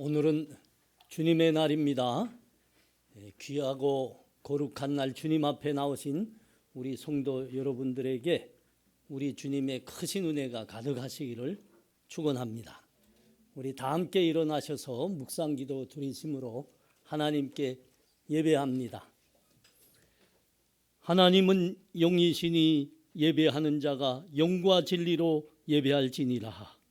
오늘은 주님의 날입니다. 귀하고 거룩한 날 주님 앞에 나오신 우리 성도 여러분들에게 우리 주님의 크신 은혜가 가득하시기를 축원합니다. 우리 다 함께 일어나셔서 묵상기도 드리심으로 하나님께 예배합니다. 하나님은 영이시니 예배하는 자가 영과 진리로 예배할지니라.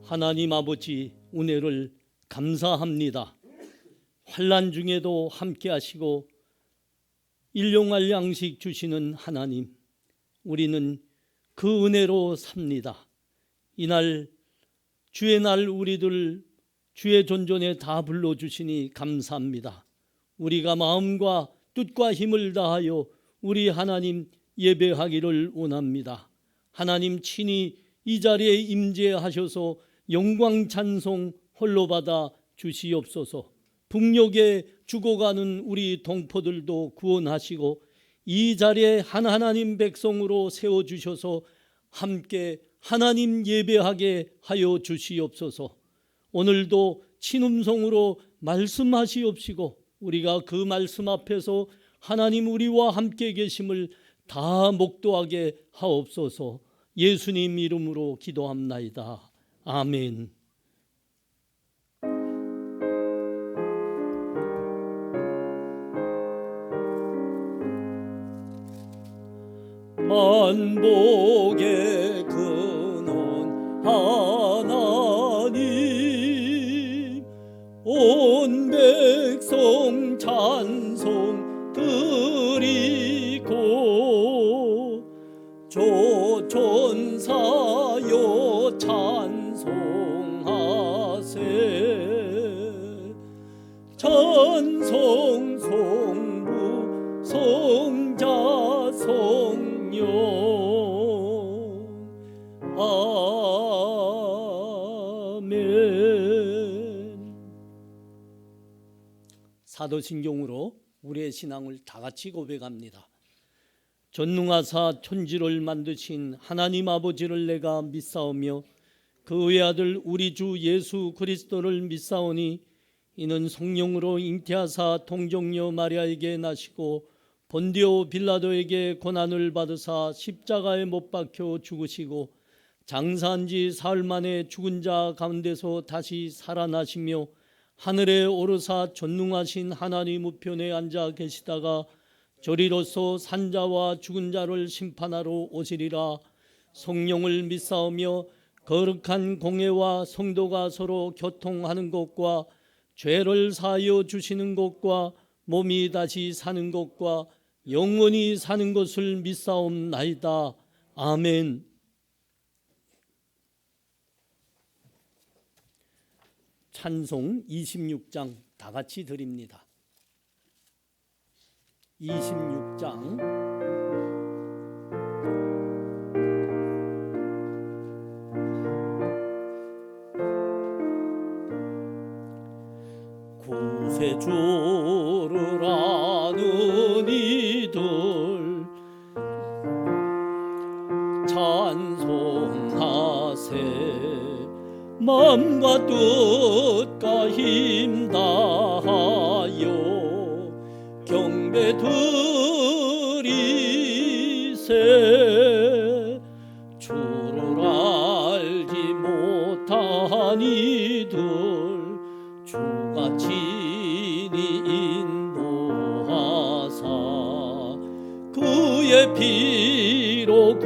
하나님 아버지 은혜를 감사합니다. 환난 중에도 함께 하시고 일용할 양식 주시는 하나님, 우리는 그 은혜로 삽니다. 이날 주의 날 우리들 주의 존전에 다 불러주시니 감사합니다. 우리가 마음과 뜻과 힘을 다하여 우리 하나님 예배하기를 원합니다. 하나님 친히 이 자리에 임재하셔서 영광 찬송 홀로 받아 주시옵소서. 북녘에 죽어가는 우리 동포들도 구원하시고 이 자리에 하나님 백성으로 세워주셔서 함께 하나님 예배하게 하여 주시옵소서. 오늘도 친음성으로 말씀하시옵시고 우리가 그 말씀 앞에서 하나님 우리와 함께 계심을 다 목도하게 하옵소서. 예수님 이름으로 기도합나이다. 아멘. 만복의 근원 하나님, 온 백성 찬송 드리고 조천사여 찬송하세. 찬송 성부 성자 성령 아멘. 사도신경으로 우리의 신앙을 다 같이 고백합니다. 전능하사 천지를 만드신 하나님 아버지를 내가 믿사오며 그 외아들 우리 주 예수 그리스도를 믿사오니 이는 성령으로 잉태하사 동정녀 마리아에게 나시고 본디오 빌라도에게 고난을 받으사 십자가에 못 박혀 죽으시고 장사한 지 사흘 만에 죽은 자 가운데서 다시 살아나시며 하늘에 오르사 전능하신 하나님 우편에 앉아 계시다가 저리로서 산자와 죽은 자를 심판하러 오시리라. 성령을 믿사오며 거룩한 공회와 성도가 서로 교통하는 것과 죄를 사하여 주시는 것과 몸이 다시 사는 것과 영원히 사는 것을 믿사옵나이다. 아멘. 찬송 26장 다 같이 드립니다. 26장 구세주를 아는 이들 찬송하세. 마음과 뜻과 힘 다하여 경배 드리세. 주를 알지 못한 이들 주가 친히 인도하사 그의 피로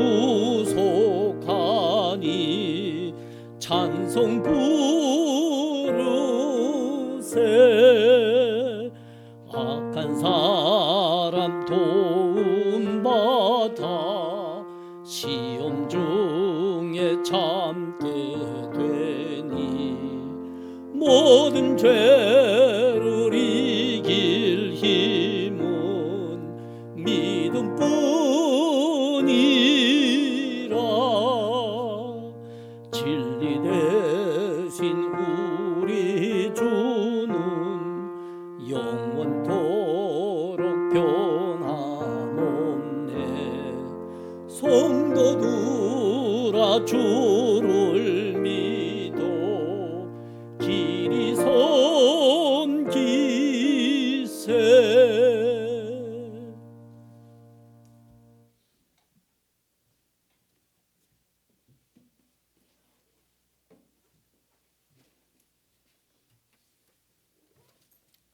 구속하니 찬송 부르세. 악한 사람 도움받아 시험 중에 참게 되니 모든 죄를 이길 힘은 믿음뿐이라. 진리 대신 우리 주는 성도들아 주를 믿어 길이 섬기세.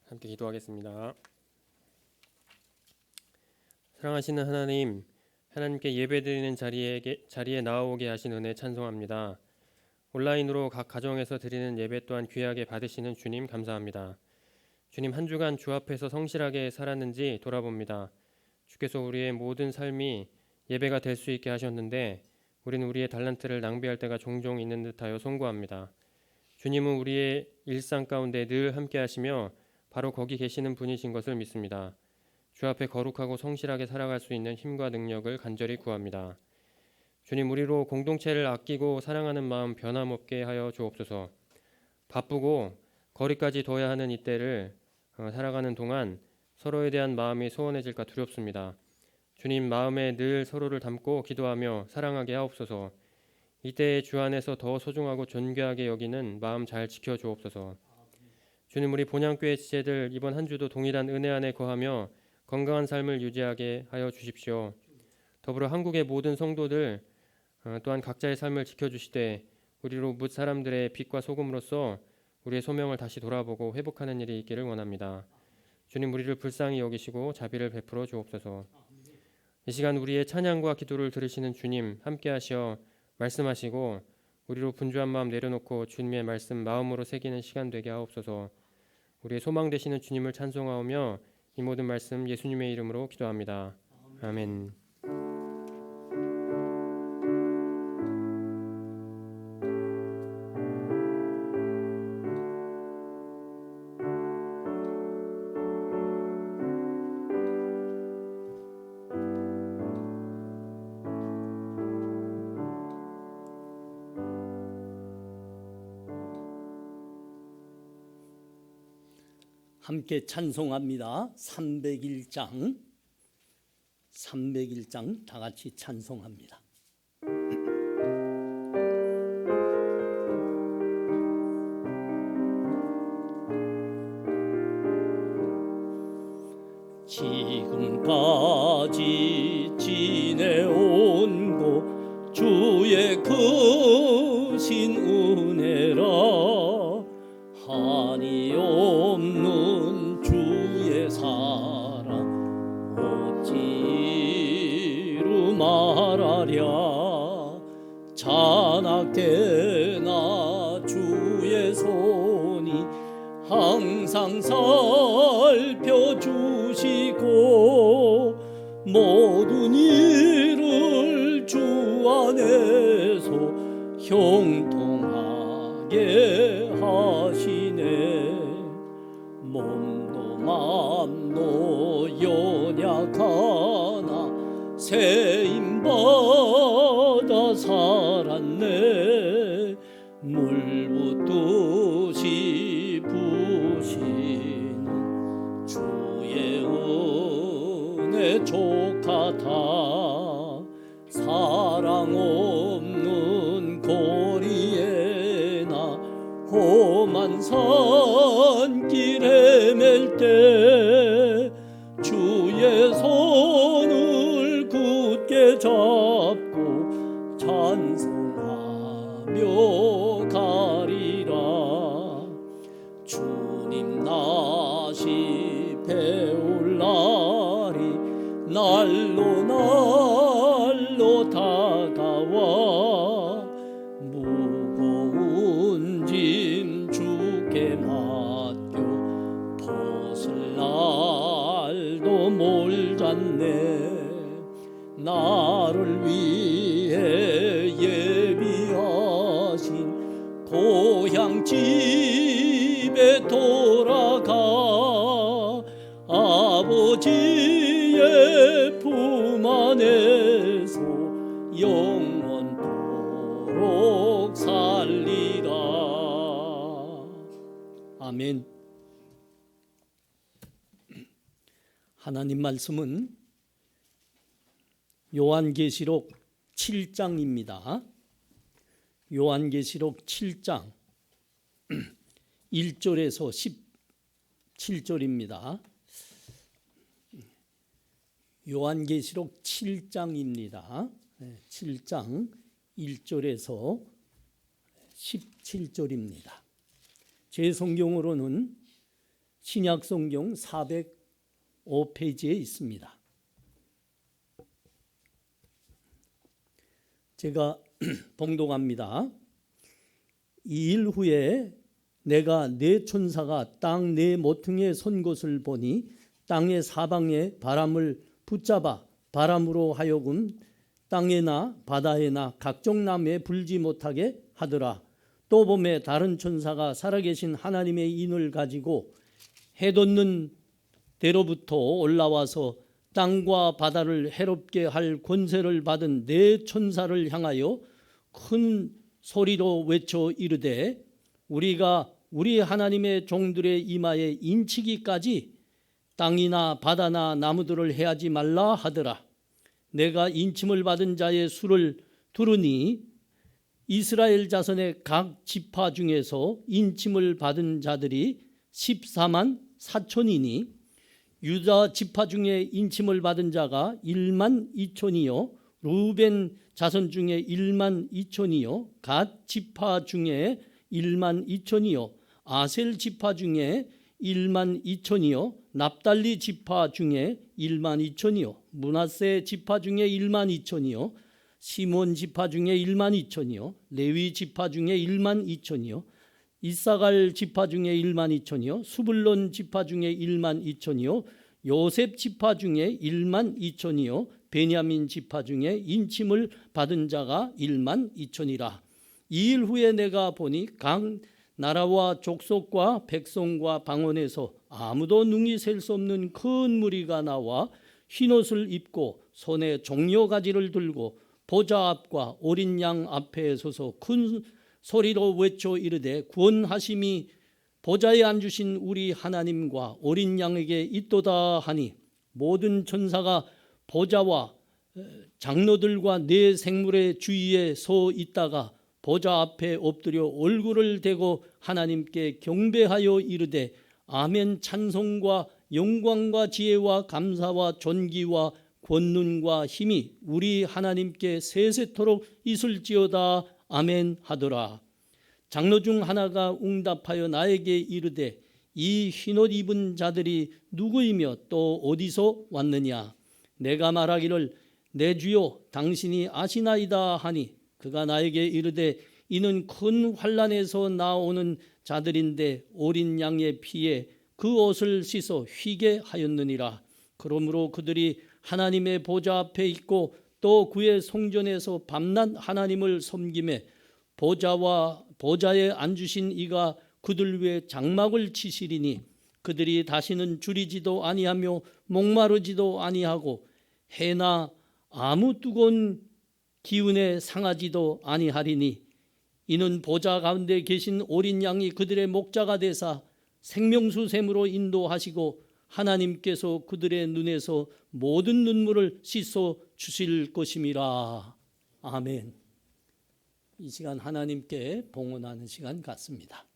함께 기도하겠습니다. 사랑하시는 하나님, 하나님께 예배드리는 자리에 나아오게 하신 은혜 찬송합니다. 온라인으로 각 가정에서 드리는 예배 또한 귀하게 받으시는 주님 감사합니다. 주님, 한 주간 주 앞에서 성실하게 살았는지 돌아봅니다. 주께서 우리의 모든 삶이 예배가 될 수 있게 하셨는데 우리는 우리의 달란트를 낭비할 때가 종종 있는 듯하여 송구합니다. 주님은 우리의 일상 가운데 늘 함께 하시며 바로 거기 계시는 분이신 것을 믿습니다. 주 앞에 거룩하고 성실하게 살아갈 수 있는 힘과 능력을 간절히 구합니다. 주님, 우리로 공동체를 아끼고 사랑하는 마음 변함없게 하여 주옵소서. 바쁘고 거리까지 둬야 하는 이때를 살아가는 동안 서로에 대한 마음이 소원해질까 두렵습니다. 주님, 마음에 늘 서로를 담고 기도하며 사랑하게 하옵소서. 이때에 주 안에서 더 소중하고 존귀하게 여기는 마음 잘 지켜주옵소서. 주님, 우리 본향교회 지체들 이번 한 주도 동일한 은혜 안에 거하며 건강한 삶을 유지하게 하여 주십시오. 더불어 한국의 모든 성도들 또한 각자의 삶을 지켜주시되 우리로 뭇 사람들의 빛과 소금으로서 우리의 소명을 다시 돌아보고 회복하는 일이 있기를 원합니다. 주님, 우리를 불쌍히 여기시고 자비를 베풀어 주옵소서. 이 시간 우리의 찬양과 기도를 들으시는 주님 함께 하시어 말씀하시고 우리로 분주한 마음 내려놓고 주님의 말씀 마음으로 새기는 시간 되게 하옵소서. 우리의 소망 되시는 주님을 찬송하오며 이 모든 말씀 예수님의 이름으로 기도합니다. 아멘. 함께 찬송합니다. 301장 다 같이 찬송합니다. 지금까지 지내온 것 주의 크신 은혜라 한이 없는 주의 사랑 어찌 이루 말하랴. 자나깨나 주의 손이 항상 살펴주시고 모든 일을 주 안에서 형통하게 하시네. 몸도 맘도 연약하나 세임받아 살았네. 물붓듯이 부시는 주의 은혜 족하다. 사랑 없는 거리에 나 험한 산길 헤맬 때 주의 손을 굳게 잡고 찬송하며 가리라. 주님 다시 배울 날이 날로 다가와 무거운 짐 주께 맡겨 벗을 날도 몰랐네. 나를 위해 예비하신 고향 집에 돌아가 아버지의 품 안에서 영원토록 살리라. 아멘. 하나님 말씀은 요한계시록 7장입니다. 요한계시록 7장 1절에서 17절입니다. 요한계시록 7장입니다. 7장 1절에서 17절입니다. 제 성경으로는 신약성경 405페이지에 있습니다. 제가 봉독합니다. 2일 후에 내가 네 천사가 땅 네 모퉁이에 선 것을 보니 땅의 사방에 바람을 붙잡아 바람으로 하여금 땅에나 바다에나 각종 나무에 불지 못하게 하더라. 또 보매 다른 천사가 살아계신 하나님의 인을 가지고 해돋는 데로부터 올라와서 땅과 바다를 해롭게 할 권세를 받은 네 천사를 향하여 큰 소리로 외쳐 이르되 우리가 우리 하나님의 종들의 이마에 인치기까지 땅이나 바다나 나무들을 해하지 말라 하더라. 내가 인침을 받은 자의 수를 두르니 이스라엘 자손의 각 지파 중에서 인침을 받은 자들이 14만 4천이니 유다 지파 중에 인침을 받은 자가 1만 2천이요 루벤 자손 중에 1만 2천이요 갓 지파 중에 1만 2천이요 아셀 지파 중에 1만 2천이요 납달리 지파 중에 1만 2천이요 므낫세 지파 중에 1만 2천이요 시몬 지파 중에 1만 2천이요 레위 지파 중에 1만 2천이요 이사갈 지파 중에 1만 2천이요 수불론 지파 중에 1만 2천이요 요셉 지파 중에 1만 2천이요 베냐민 지파 중에 인침을 받은 자가 1만 2천이라. 2일 후에 내가 보니 각 나라와 족속과 백성과 방언에서 아무도 능히 셀 수 없는 큰 무리가 나와 흰옷을 입고 손에 종려가지를 들고 보좌 앞과 어린 양 앞에 서서 큰 소리로 외쳐 이르되 구원하심이 보좌에 앉으신 우리 하나님과 어린 양에게 있도다 하니 모든 천사가 보좌와 장로들과 네 생물의 주위에 서 있다가 보좌 앞에 엎드려 얼굴을 대고 하나님께 경배하여 이르되 아멘 찬송과 영광과 지혜와 감사와 존귀와 권능과 힘이 우리 하나님께 세세토록 있을지어다 아멘 하더라. 장로 중 하나가 응답하여 나에게 이르되 이 흰옷 입은 자들이 누구이며 또 어디서 왔느냐. 내가 말하기를 내 주여 당신이 아시나이다 하니 그가 나에게 이르되 이는 큰 환난에서 나오는 자들인데 어린 양의 피에 그 옷을 씻어 휘게 하였느니라. 그러므로 그들이 하나님의 보좌 앞에 있고 또 그의 성전에서 밤낮 하나님을 섬기매 보좌에 앉으신 이가 그들 위에 장막을 치시리니 그들이 다시는 줄이지도 아니하며 목마르지도 아니하고 해나 아무 뜨거운 기운에 상하지도 아니하리니 이는 보좌 가운데 계신 어린 양이 그들의 목자가 되사 생명수 샘으로 인도하시고 하나님께서 그들의 눈에서 모든 눈물을 씻어 주실 것임이라. 아멘. 이 시간 하나님께 봉헌하는 시간 같습니다.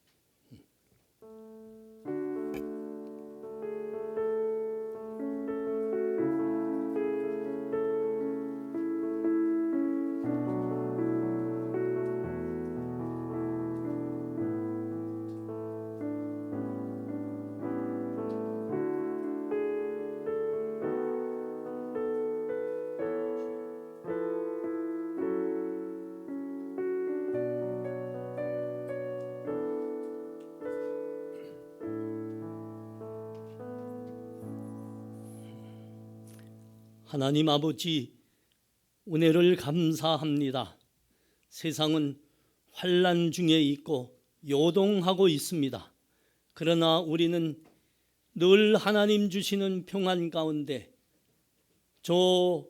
하나님 아버지, 은혜를 감사합니다. 세상은 환난 중에 있고 요동하고 있습니다. 그러나 우리는 늘 하나님 주시는 평안 가운데 저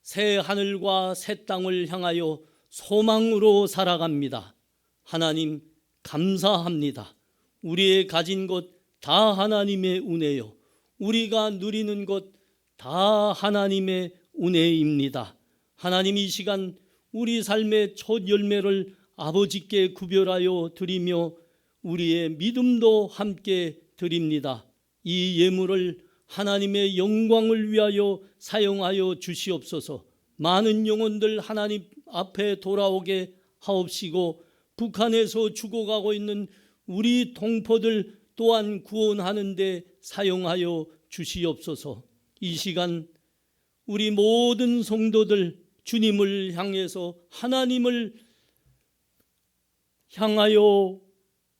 새 하늘과 새 땅을 향하여 소망으로 살아갑니다. 하나님 감사합니다. 우리의 가진 것 다 하나님의 은혜요, 우리가 누리는 것 다 하나님의 은혜입니다. 하나님, 이 시간 우리 삶의 첫 열매를 아버지께 구별하여 드리며 우리의 믿음도 함께 드립니다. 이 예물을 하나님의 영광을 위하여 사용하여 주시옵소서. 많은 영혼들 하나님 앞에 돌아오게 하옵시고, 북한에서 죽어가고 있는 우리 동포들 또한 구원하는 데 사용하여 주시옵소서. 이 시간 우리 모든 성도들 주님을 향해서, 하나님을 향하여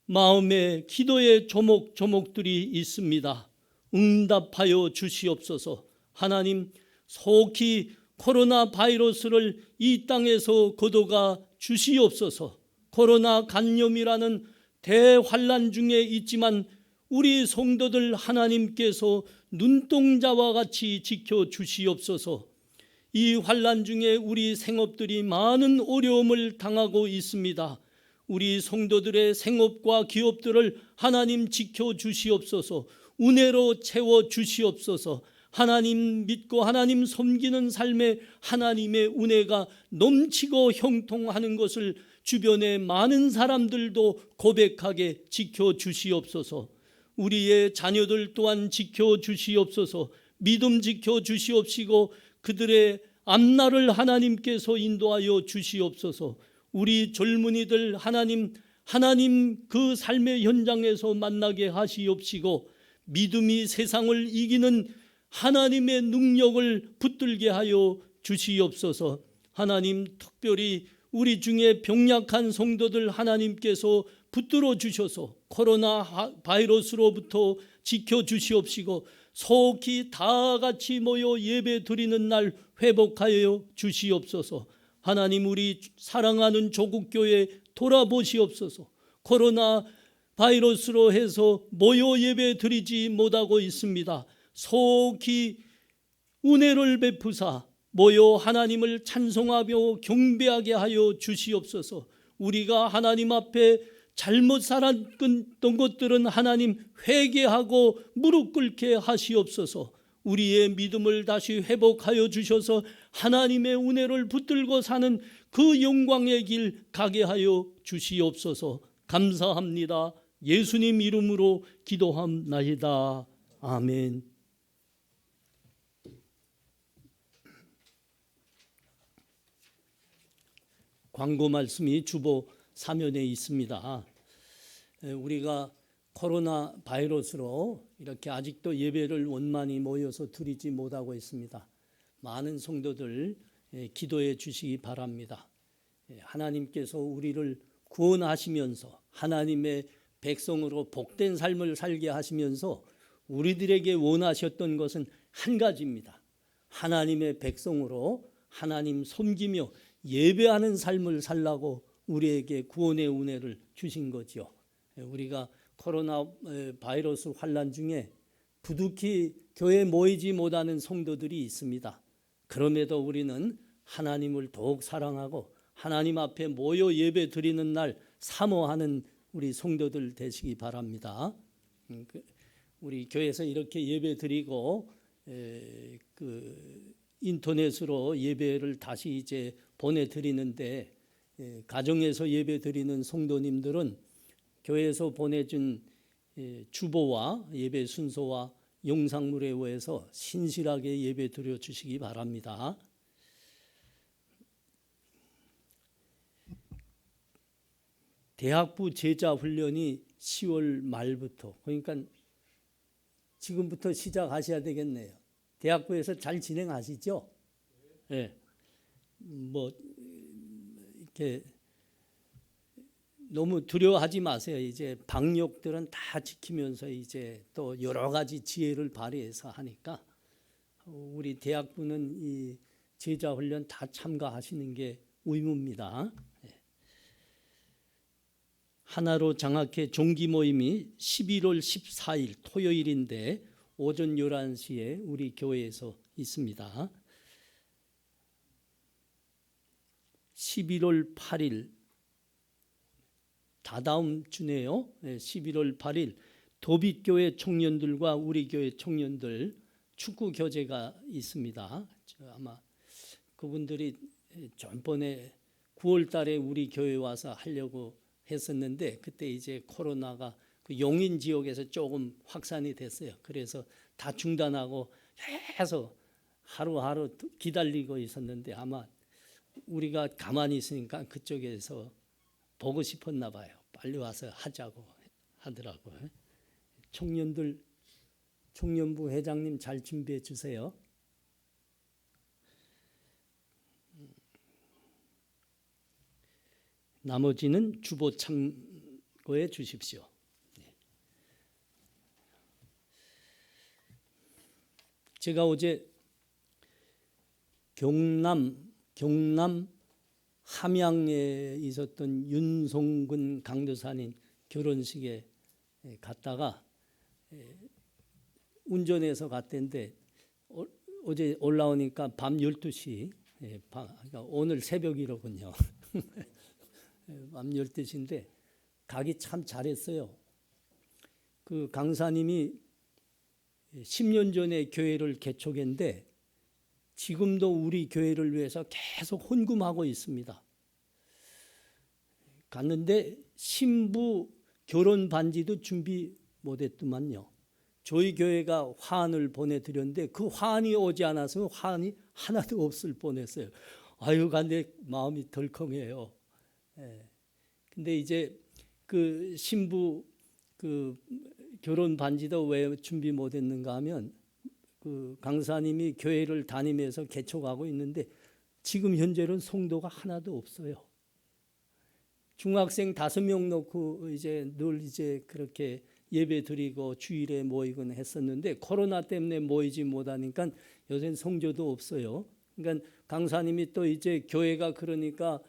마음에 기도의 조목조목들이 있습니다. 응답하여 주시옵소서. 하나님, 속히 코로나 바이러스를 이 땅에서 걷어가 주시옵소서. 코로나 간염이라는 대환란 중에 있지만 우리 성도들 하나님께서 눈동자와 같이 지켜 주시옵소서. 이 환란 중에 우리 생업들이 많은 어려움을 당하고 있습니다. 우리 성도들의 생업과 기업들을 하나님 지켜 주시옵소서. 은혜로 채워 주시옵소서. 하나님 믿고 하나님 섬기는 삶에 하나님의 은혜가 넘치고 형통하는 것을 주변의 많은 사람들도 고백하게 지켜 주시옵소서. 우리의 자녀들 또한 지켜 주시옵소서. 믿음 지켜 주시옵시고 그들의 앞날을 하나님께서 인도하여 주시옵소서. 우리 젊은이들 하나님 그 삶의 현장에서 만나게 하시옵시고, 믿음이 세상을 이기는 하나님의 능력을 붙들게 하여 주시옵소서. 하나님, 특별히 우리 중에 병약한 성도들 하나님께서 붙들어 주셔서 코로나 바이러스로부터 지켜 주시옵시고, 속히 다 같이 모여 예배 드리는 날 회복하여 주시옵소서. 하나님, 우리 사랑하는 조국교회 돌아보시옵소서. 코로나 바이러스로 해서 모여 예배 드리지 못하고 있습니다. 속히 은혜를 베푸사 모여 하나님을 찬송하며 경배하게 하여 주시옵소서. 우리가 하나님 앞에 잘못 살았던 것들은 하나님 회개하고 무릎 꿇게 하시옵소서. 우리의 믿음을 다시 회복하여 주셔서 하나님의 은혜를 붙들고 사는 그 영광의 길 가게 하여 주시옵소서. 감사합니다. 예수님 이름으로 기도함나이다. 아멘. 광고 말씀이 주보 사면에 있습니다. 우리가 코로나 바이러스로 이렇게 아직도 예배를 원만히 모여서 드리지 못하고 있습니다. 많은 성도들 기도해 주시기 바랍니다. 하나님께서 우리를 구원하시면서 하나님의 백성으로 복된 삶을 살게 하시면서 우리들에게 원하셨던 것은 한 가지입니다. 하나님의 백성으로 하나님 섬기며 예배하는 삶을 살라고 우리에게 구원의 은혜를 주신 거죠. 우리가 코로나 바이러스 환란 중에 부득이 교회에 모이지 못하는 성도들이 있습니다. 그럼에도 우리는 하나님을 더욱 사랑하고 하나님 앞에 모여 예배 드리는 날 사모하는 우리 성도들 되시기 바랍니다. 우리 교회에서 이렇게 예배 드리고 인터넷으로 예배를 다시 이제 보내드리는데, 가정에서 예배 드리는 성도님들은 교회에서 보내준 주보와 예배 순서와 영상물에 의해서 신실하게 예배 드려 주시기 바랍니다. 대학부 제자 훈련이 10월 말부터, 그러니까 지금부터 시작하셔야 되겠네요. 대학부에서 잘 진행하시죠? 네. 뭐 이렇게 너무 두려워하지 마세요. 이제 방역들은 다 지키면서 이제 또 여러 가지 지혜를 발휘해서 하니까 우리 대학부는 이 제자 훈련 다 참가하시는 게 의무입니다. 하나로 장학회 종기 모임이 11월 14일 토요일인데 오전 11시에 우리 교회에서 있습니다. 11월 8일 다다음 주네요. 11월 8일 도빗교회 청년들과 우리 교회 청년들 축구 교제가 있습니다. 아마 그분들이 전번에 9월 달에 우리 교회 와서 하려고 했었는데 그때 이제 코로나가 그 용인 지역에서 조금 확산이 됐어요. 그래서 다 중단하고 계속 하루하루 기다리고 있었는데 아마 우리가 가만히 있으니까 그쪽에서 보고 싶었나 봐요. 빨리 와서 하자고 하더라고요. 청년부 회장님 잘 준비해 주세요. 나머지는 주보 참고해 주십시오. 제가 어제 경남 함양에 있었던 윤송근 강도사님 결혼식에 갔다가 운전해서 갔던데 어제 올라오니까 밤 12시 그러니까 오늘 새벽이로군요. 밤 12시인데 가기 참 잘했어요. 그 강사님이 10년 전에 교회를 개척했는데 지금도 우리 교회를 위해서 계속 헌금하고 있습니다. 갔는데 신부 결혼 반지도 준비 못했더만요. 저희 교회가 화환을 보내드렸는데 그 화환이 오지 않았으면 화환이 하나도 없을 뻔했어요. 아유, 근데 마음이 덜컹해요. 근데 이제 그 신부 그 결혼 반지도 왜 준비 못했는가 하면 그 강사님이 교회를 다니면서 개척하고 있는데 지금 현재는 성도가 하나도 없어요. 중학생 5명 놓고 이제 늘 이제 그렇게 예배 드리고 주일에 모이곤 했었는데 코로나 때문에 모이지 못하니까 요새는 성도도 없어요. 그러니까 강사님이 또 이제 교회가 그러니까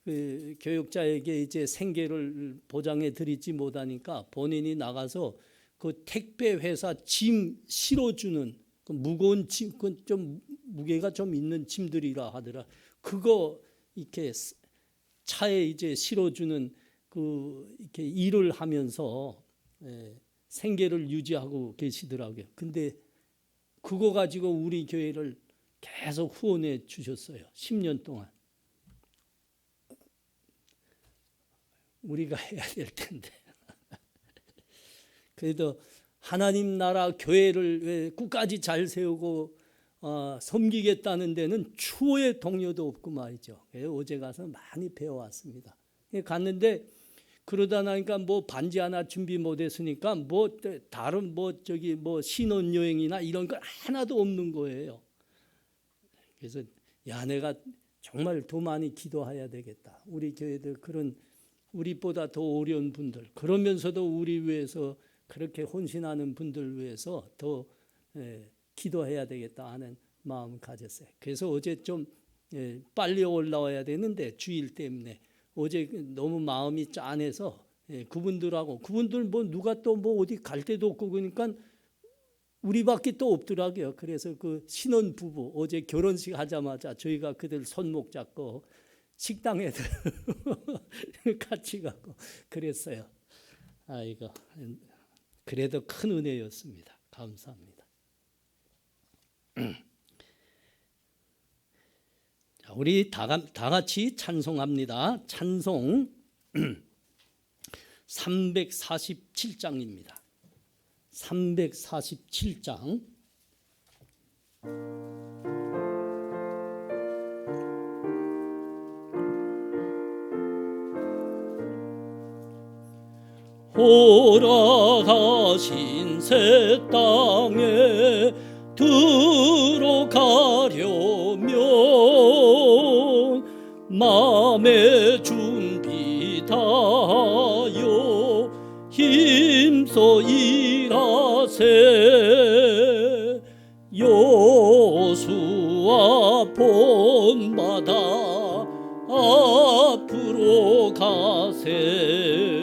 그 교육자에게 이제 생계를 보장해 드리지 못하니까 본인이 나가서 그 택배 회사 짐 실어주는 그 무거운 짐, 그 좀 무게가 좀 있는 짐들이라 하더라. 그거 이렇게 차에 이제 실어주는 그 이렇게 일을 하면서 생계를 유지하고 계시더라고요. 근데 그거 가지고 우리 교회를 계속 후원해 주셨어요. 10년 동안. 우리가 해야 될 텐데. 그래도 하나님 나라 교회를 끝까지 잘 세우고 섬기겠다는 데는 추호의 동료도 없고 말이죠. 어제 가서 많이 배워왔습니다. 갔는데 그러다 나니까 뭐 반지 하나 준비 못했으니까 뭐 다른 뭐 저기 뭐 신혼여행이나 이런 거 하나도 없는 거예요. 그래서 야, 내가 정말 더 많이 기도해야 되겠다. 우리 교회들 그런 우리보다 더 어려운 분들, 그러면서도 우리 위해서 그렇게 헌신하는 분들 위해서 더 기도해야 되겠다 하는 마음을 가졌어요. 그래서 어제 좀 빨리 올라와야 되는데 주일 때문에 어제 너무 마음이 짠해서 그분들하고 그분들 뭐 누가 또 뭐 어디 갈 데도 없고 그러니까 우리밖에 또 없더라고요. 그래서 그 신혼 부부 어제 결혼식 하자마자 저희가 그들 손목 잡고 식당에 같이 가고 그랬어요. 아이고, 그래도 큰 은혜였습니다. 감사합니다. 자, 우리 다 같이 찬송합니다. 찬송 347장입니다. 347장. 허락하신 새 땅에 들어가려면 마음의 준비 다하여 힘써 일하세. 여수와 본받아 앞으로 가세.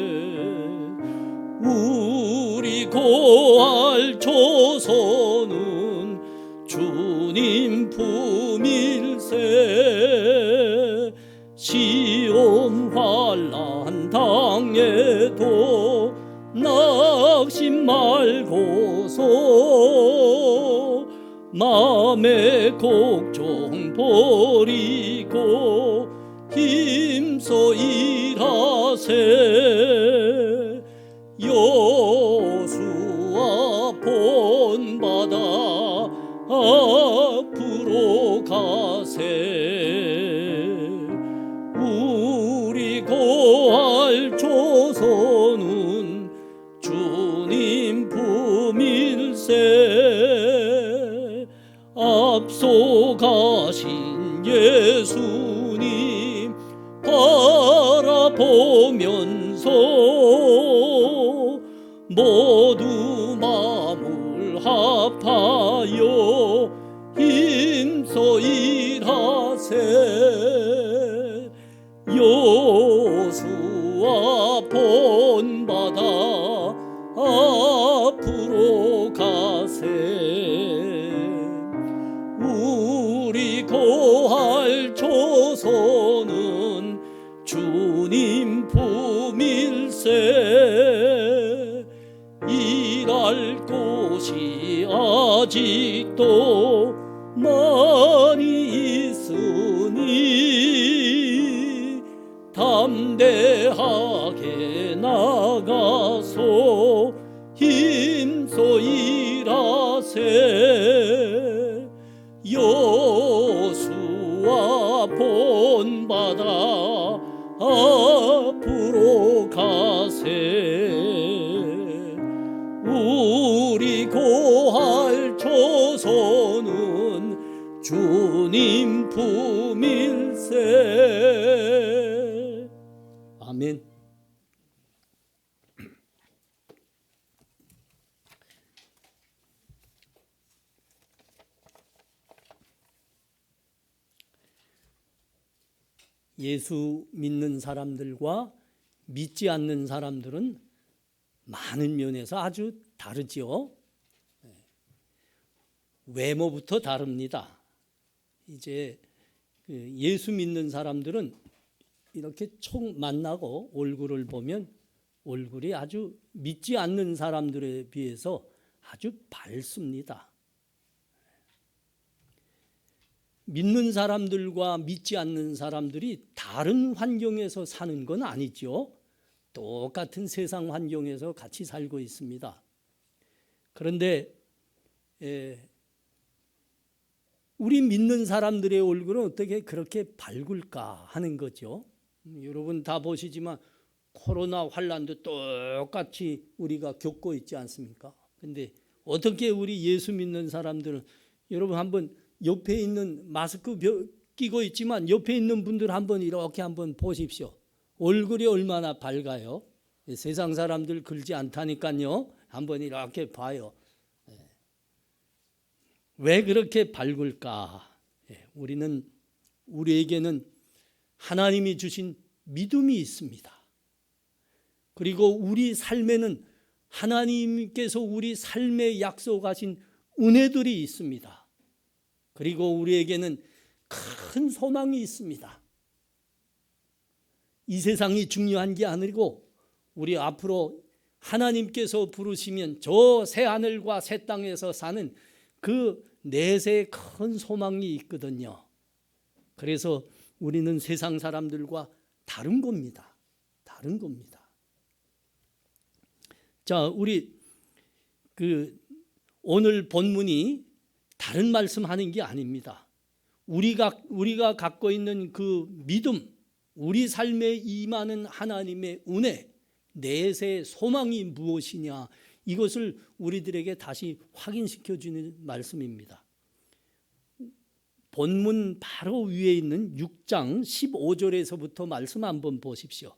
우리 고할 조선은 주님 품일세. 시험 환난 당해도 낙심 말고서 마음의 걱정 버리고 힘써 일하세. 여수와 본받아 앞으로 가세. 우리 거할 조선은 주님 품일세. 앞서 가신 예수님 바라보면서 모두 마음을 합하여 힘써 일하세. 여수와 본받아 앞으로 가세. 우리 거할 조선은 주님 품일세. 일할 곳이 아직도 많이 있으니 담대하게 나가서 힘써 일하세. 여수와 본받아 앞으로 가세. 우리 고할 조선은 주님 품일세. 아멘. 예수 믿는 사람들과 믿지 않는 사람들은 많은 면에서 아주 다르지요. 외모부터 다릅니다. 이제 예수 믿는 사람들은 이렇게 총 만나고 얼굴을 보면 얼굴이 아주 믿지 않는 사람들에 비해서 아주 밝습니다. 믿는 사람들과 믿지 않는 사람들이 다른 환경에서 사는 건 아니죠. 똑같은 세상 환경에서 같이 살고 있습니다. 그런데 우리 믿는 사람들의 얼굴은 어떻게 그렇게 밝을까 하는 거죠. 여러분 다 보시지만 코로나 환란도 똑같이 우리가 겪고 있지 않습니까? 근데 어떻게 우리 예수 믿는 사람들은, 여러분 한번 옆에 있는, 마스크 끼고 있지만 옆에 있는 분들 한번 이렇게 한번 보십시오. 얼굴이 얼마나 밝아요. 세상 사람들 그렇지 않다니까요. 한번 이렇게 봐요. 왜 그렇게 밝을까? 우리에게는 하나님이 주신 믿음이 있습니다. 그리고 우리 삶에는 하나님께서 우리 삶에 약속하신 은혜들이 있습니다. 그리고 우리에게는 큰 소망이 있습니다. 이 세상이 중요한 게 아니고 우리 앞으로 하나님께서 부르시면 저 새 하늘과 새 땅에서 사는 그 내세에 큰 소망이 있거든요. 그래서 우리는 세상 사람들과 다른 겁니다. 다른 겁니다. 자, 우리 오늘 본문이 다른 말씀하는 게 아닙니다. 우리가 갖고 있는 그 믿음, 우리 삶에 임하는 하나님의 은혜, 내세의 소망이 무엇이냐, 이것을 우리들에게 다시 확인시켜 주는 말씀입니다. 본문 바로 위에 있는 6장 15절에서부터 말씀 한번 보십시오.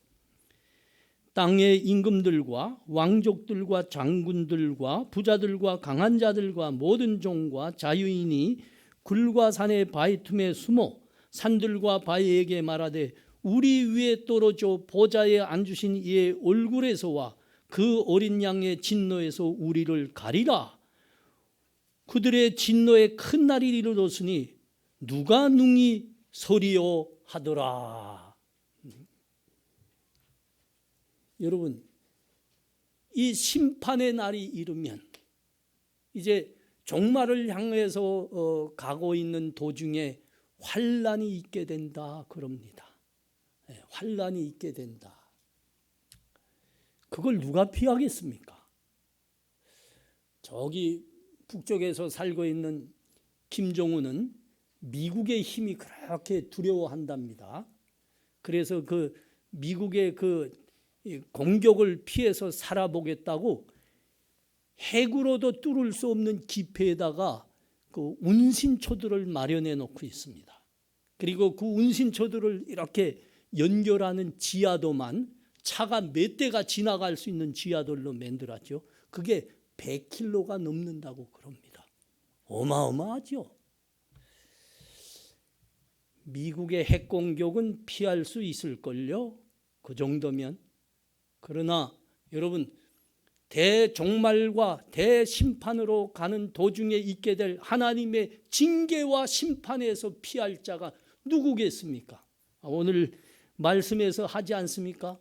땅의 임금들과 왕족들과 장군들과 부자들과 강한 자들과 모든 종과 자유인이 굴과 산의 바위 틈에 숨어 산들과 바위에게 말하되 우리 위에 떨어져 보좌에 앉으신 이의 얼굴에서와 그 어린 양의 진노에서 우리를 가리라. 그들의 진노에 큰 날이 이르렀으니 누가 능히 서리요 하더라. 여러분, 이 심판의 날이 이르면 이제 종말을 향해서 가고 있는 도중에 환란이 있게 된다 그럽니다. 환란이 있게 된다. 그걸 누가 피하겠습니까? 저기 북쪽에서 살고 있는 김정은은 미국의 힘이 그렇게 두려워한답니다. 그래서 그 미국의 그 공격을 피해서 살아보겠다고 핵으로도 뚫을 수 없는 기폐에다가 그 운신초들을 마련해 놓고 있습니다. 그리고 그 운신초들을 이렇게 연결하는 지하도만 차가 몇 대가 지나갈 수 있는 지하도로 만들었죠. 그게 100km가 넘는다고 그럽니다. 어마어마하죠. 미국의 핵공격은 피할 수 있을걸요. 그 정도면. 그러나 여러분, 대종말과 대심판으로 가는 도중에 있게 될 하나님의 징계와 심판에서 피할 자가 누구겠습니까? 오늘 말씀에서 하지 않습니까?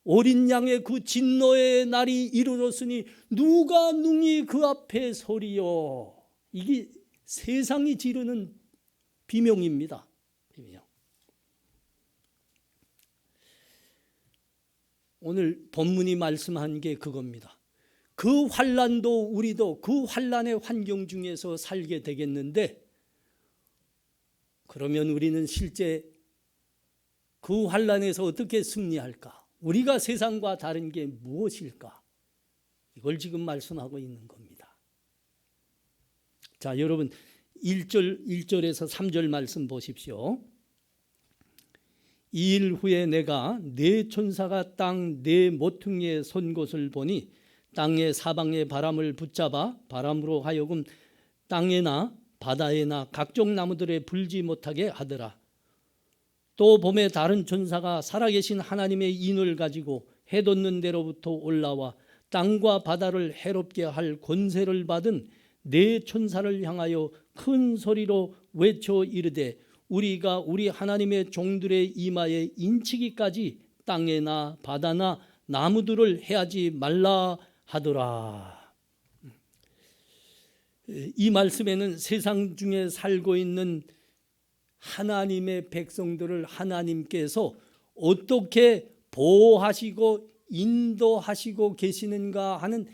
어린 양의 그 진노의 날이 이르렀으니 누가 능히 그 앞에 서리요. 이게 세상이 지르는 비명입니다. 비명. 오늘 본문이 말씀한 게 그겁니다. 그 환란도 우리도 그 환란의 환경 중에서 살게 되겠는데, 그러면 우리는 실제 그 환란에서 어떻게 승리할까? 우리가 세상과 다른 게 무엇일까? 이걸 지금 말씀하고 있는 겁니다. 자, 여러분 1절에서 3절 말씀 보십시오. 2일 후에 내가 네 천사가 땅 네 모퉁이에 선 곳을 보니 땅의 사방의 바람을 붙잡아 바람으로 하여금 땅에나 바다에나 각종 나무들에 불지 못하게 하더라. 또 봄에 다른 천사가 살아계신 하나님의 인을 가지고 해 돋는 데로부터 올라와 땅과 바다를 해롭게 할 권세를 받은 네 천사를 향하여 큰 소리로 외쳐 이르되 우리가 우리 하나님의 종들의 이마에 인치기까지 땅에나 바다나 나무들을 해하지 말라 하더라. 이 말씀에는 세상 중에 살고 있는 하나님의 백성들을 하나님께서 어떻게 보호하시고 인도하시고 계시는가 하는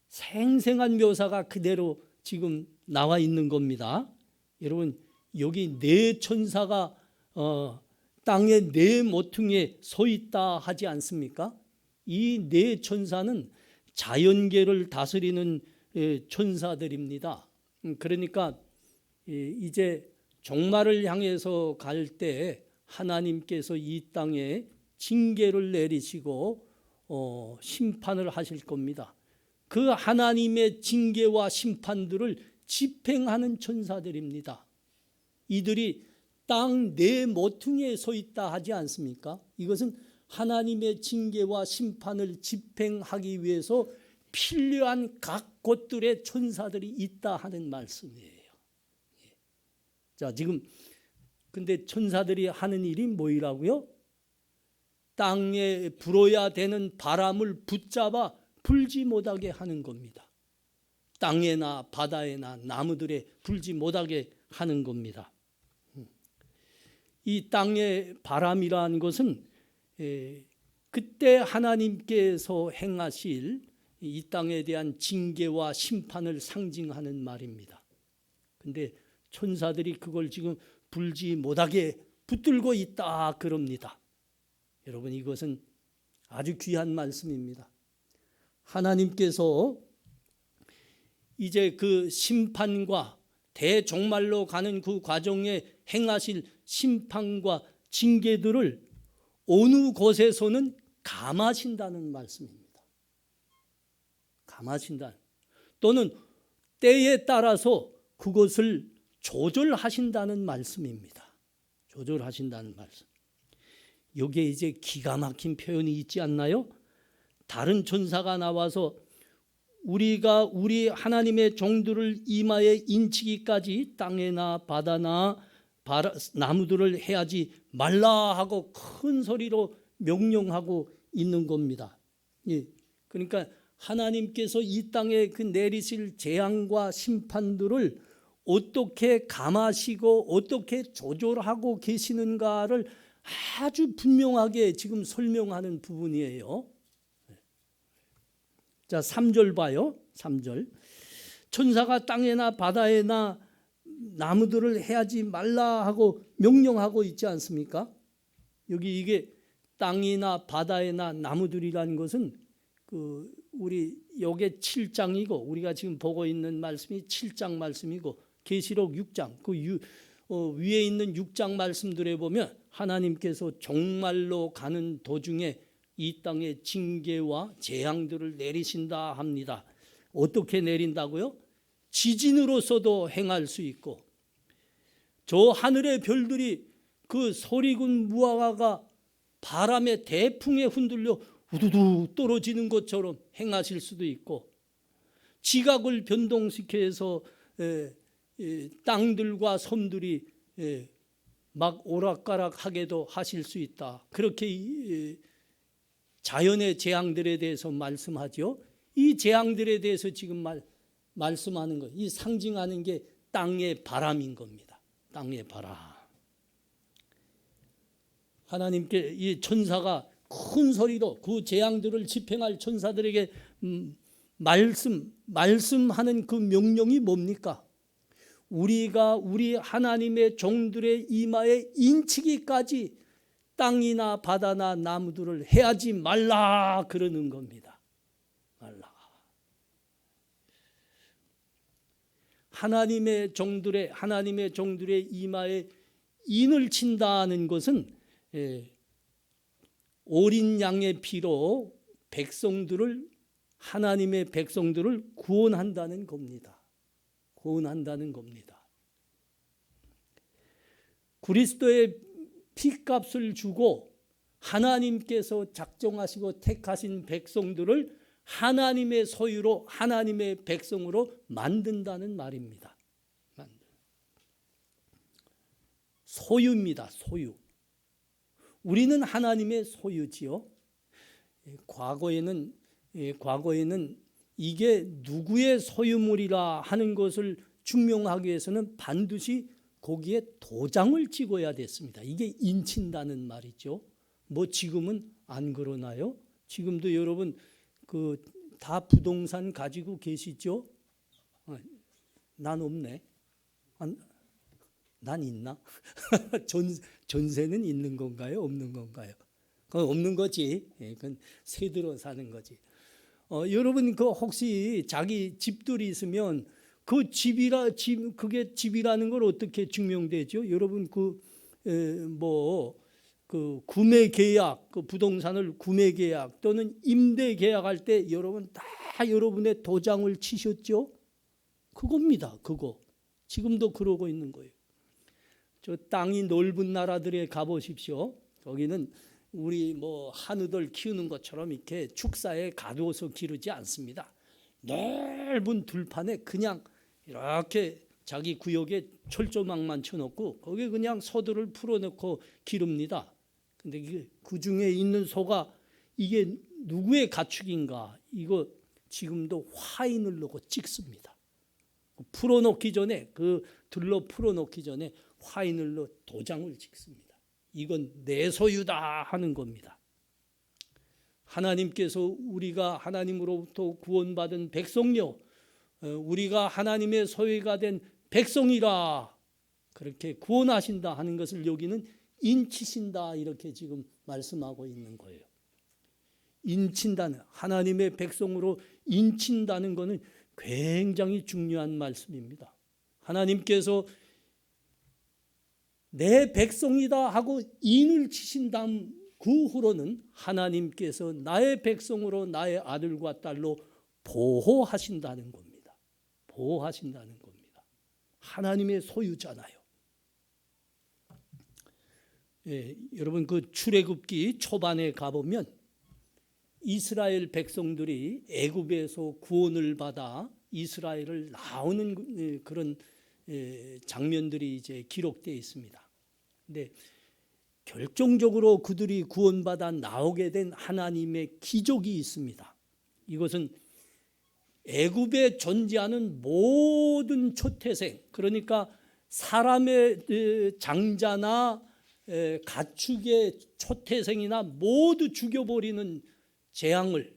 생생한 묘사가 그대로 지금 나와 있는 겁니다. 여러분, 여기 네 천사가 땅의 네 모퉁이에 서 있다 하지 않습니까? 이 네 천사는 자연계를 다스리는 천사들입니다. 그러니까 이제 종말을 향해서 갈 때 하나님께서 이 땅에 징계를 내리시고 심판을 하실 겁니다. 그 하나님의 징계와 심판들을 집행하는 천사들입니다. 이들이 땅 네 모퉁이에 서 있다 하지 않습니까? 이것은 하나님의 징계와 심판을 집행하기 위해서 필요한 각 곳들의 천사들이 있다 하는 말씀이에요. 자, 지금 근데 천사들이 하는 일이 뭐이라고요? 땅에 불어야 되는 바람을 붙잡아 불지 못하게 하는 겁니다. 땅에나 바다에나 나무들에 불지 못하게 하는 겁니다. 이 땅의 바람이라는 것은 그때 하나님께서 행하실 이 땅에 대한 징계와 심판을 상징하는 말입니다. 근데 천사들이 그걸 지금 불지 못하게 붙들고 있다 그럽니다. 여러분, 이것은 아주 귀한 말씀입니다. 하나님께서 이제 그 심판과 대종말로 가는 그 과정에 행하실 심판과 징계들을 어느 곳에서는 감하신다는 말씀입니다. 감하신다. 또는 때에 따라서 그것을 조절하신다는 말씀입니다. 조절하신다는 말씀. 여기에 이제 기가 막힌 표현이 있지 않나요? 다른 천사가 나와서 우리가 우리 하나님의 종들을 이마에 인치기까지 땅에나 바다나 나무들을 해하지 말라 하고 큰 소리로 명령하고 있는 겁니다. 예, 그러니까 하나님께서 이 땅에 그 내리실 재앙과 심판들을 어떻게 감하시고 어떻게 조절하고 계시는가를 아주 분명하게 지금 설명하는 부분이에요. 자, 3절 봐요. 3절. 천사가 땅에나 바다에나 나무들을 해하지 말라 하고 명령하고 있지 않습니까? 여기 이게 땅이나 바다에나 나무들이라는 것은 우리 요게 7장이고 우리가 지금 보고 있는 말씀이 7장 말씀이고 계시록 6장 위에 있는 6장 말씀들에 보면 하나님께서 종말로 가는 도중에 이 땅에 징계와 재앙들을 내리신다 합니다. 어떻게 내린다고요? 지진으로서도 행할 수 있고 저 하늘의 별들이 그 소리군 무화과가 바람에 대풍에 흔들려 우두두 떨어지는 것처럼 행하실 수도 있고 지각을 변동시켜서 땅들과 섬들이 막 오락가락하게도 하실 수 있다. 그렇게 자연의 재앙들에 대해서 말씀하죠. 이 재앙들에 대해서 지금 말씀하는 거, 이 상징하는 게 땅의 바람인 겁니다. 땅의 바람. 하나님께 이 천사가 큰 소리로 그 재앙들을 집행할 천사들에게 말씀하는 그 명령이 뭡니까? 우리가 우리 하나님의 종들의 이마에 인치기까지 땅이나 바다나 나무들을 해하지 말라 그러는 겁니다. 말라. 하나님의 종들의 이마에 인을 친다는 것은 어린 양의 피로 하나님의 백성들을 구원한다는 겁니다. 구원한다는 겁니다. 그리스도의 피값을 주고 하나님께서 작정하시고 택하신 백성들을 하나님의 소유로 하나님의 백성으로 만든다는 말입니다. 소유입니다. 소유. 우리는 하나님의 소유지요. 과거에는 이게 누구의 소유물이라 하는 것을 증명하기 위해서는 반드시 거기에 도장을 찍어야 됐습니다. 이게 인친다는 말이죠. 뭐 지금은 안 그러나요? 지금도 여러분 다 부동산 가지고 계시죠? 난 없네. 난 있나? 전세는 있는 건가요? 없는 건가요? 그건 없는 거지. 그건 세들어 사는 거지. 여러분 혹시 자기 집들이 있으면 그게 집이라는 걸 어떻게 증명되죠? 여러분 구매 계약, 부동산을 구매 계약 또는 임대 계약할 때 여러분 다 여러분의 도장을 치셨죠? 그겁니다. 그거. 지금도 그러고 있는 거예요. 저 땅이 넓은 나라들에 가보십시오. 거기는 우리 한우들 키우는 것처럼 이렇게 축사에 가두어서 기르지 않습니다. 넓은 들판에 그냥 이렇게 자기 구역에 철조망만 쳐놓고 거기에 그냥 소들을 풀어놓고 기릅니다. 근데 그 중에 있는 소가 이게 누구의 가축인가? 이거 지금도 화인을 넣고 찍습니다. 풀어놓기 전에 들로 풀어놓기 전에 화인을 넣어 도장을 찍습니다. 이건 내 소유다 하는 겁니다. 하나님께서 우리가 하나님으로부터 구원받은 백성요, 우리가 하나님의 소유가 된 백성이라 그렇게 구원하신다 하는 것을 여기는 인치신다 이렇게 지금 말씀하고 있는 거예요. 인친다는 하나님의 백성으로 인친다는 것은 굉장히 중요한 말씀입니다. 하나님께서 내 백성이다 하고 인을 치신 다음 그 후로는 하나님께서 나의 백성으로 나의 아들과 딸로 보호하신다는 겁니다. 보호하신다는 겁니다. 하나님의 소유잖아요. 여러분 출애굽기 초반에 가보면 이스라엘 백성들이 애굽에서 구원을 받아 이스라엘을 나오는 그런 장면들이 이제 기록되어 있습니다. 근데 결정적으로 그들이 구원받아 나오게 된 하나님의 기적이 있습니다. 이것은 애굽에 존재하는 모든 초태생, 그러니까 사람의 장자나 가축의 초태생이나 모두 죽여버리는 재앙을,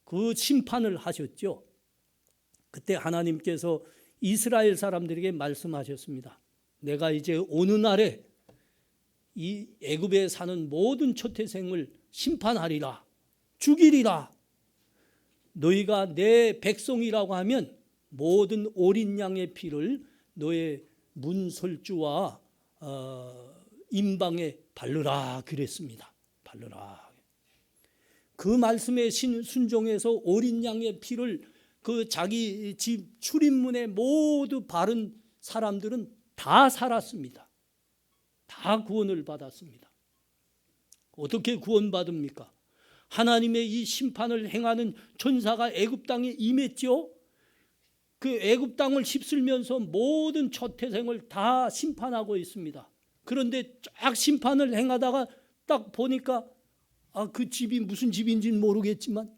그 심판을 하셨죠. 그때 하나님께서 이스라엘 사람들에게 말씀하셨습니다. 내가 이제 어느 날에 이 애굽에 사는 모든 초태생을 심판하리라, 죽이리라. 너희가 내 백성이라고 하면 모든 어린 양의 피를 너의 문설주와 임방에 바르라 그랬습니다. 바르라. 그 말씀에 순종해서 어린 양의 피를 그 자기 집 출입문에 모두 바른 사람들은 다 살았습니다. 다 구원을 받았습니다. 어떻게 구원받습니까? 하나님의 이 심판을 행하는 천사가 애굽 땅에 임했죠. 그 애굽 땅을 휩쓸면서 모든 초태생을 다 심판하고 있습니다. 그런데 쫙 심판을 행하다가 딱 보니까 그 집이 무슨 집인지는 모르겠지만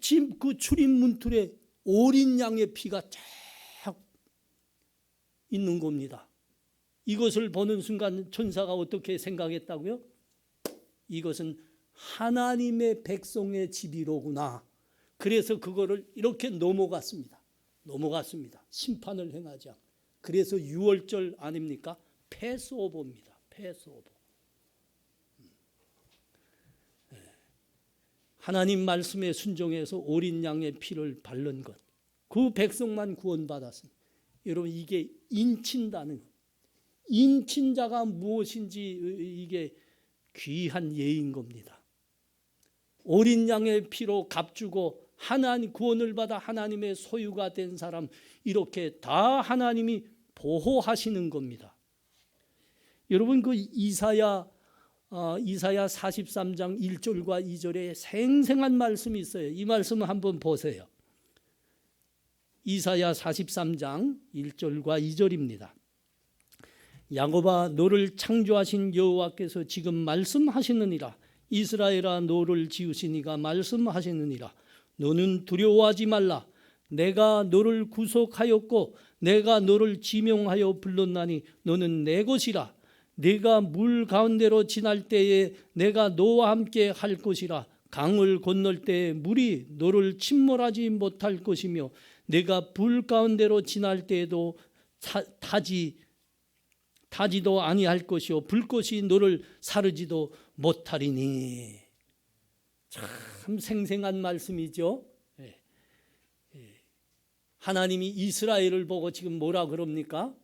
집 그 출입 문틀에 어린 양의 피가 쫙 있는 겁니다. 이것을 보는 순간 천사가 어떻게 생각했다고요? 이것은 하나님의 백성의 집이로구나. 그래서 그거를 이렇게 넘어갔습니다. 심판을 행하지 않고. 그래서 6월절 아닙니까? 패스오버입니다. 패스오버. 하나님 말씀에 순종해서 어린 양의 피를 바른 것, 그 백성만 구원받았습니다. 여러분, 이게 인친다는 것. 인친자가 무엇인지 이게 귀한 예인 겁니다. 어린 양의 피로 값주고 하나님 구원을 받아 하나님의 소유가 된 사람, 이렇게 다 하나님이 보호하시는 겁니다. 여러분, 그 이사야 43장 1절과 2절에 생생한 말씀이 있어요. 이 말씀을 한번 보세요. 이사야 43장 1절과 2절입니다. 야곱아, 너를 창조하신 여호와께서 지금 말씀하시느니라. 이스라엘아, 너를 지으신 이가 말씀하시느니라. 너는 두려워하지 말라. 내가 너를 구속하였고 내가 너를 지명하여 불렀나니 너는 내 것이라. 네가 물 가운데로 지날 때에 내가 너와 함께 할 것이라. 강을 건널 때에 물이 너를 침몰하지 못할 것이며 네가 불 가운데로 지날 때에도 타지도 아니할 것이요 불꽃이 너를 사르지도 못하리니. 참 생생한 말씀이죠. 하나님이 이스라엘을 보고 지금 뭐라 그럽니까?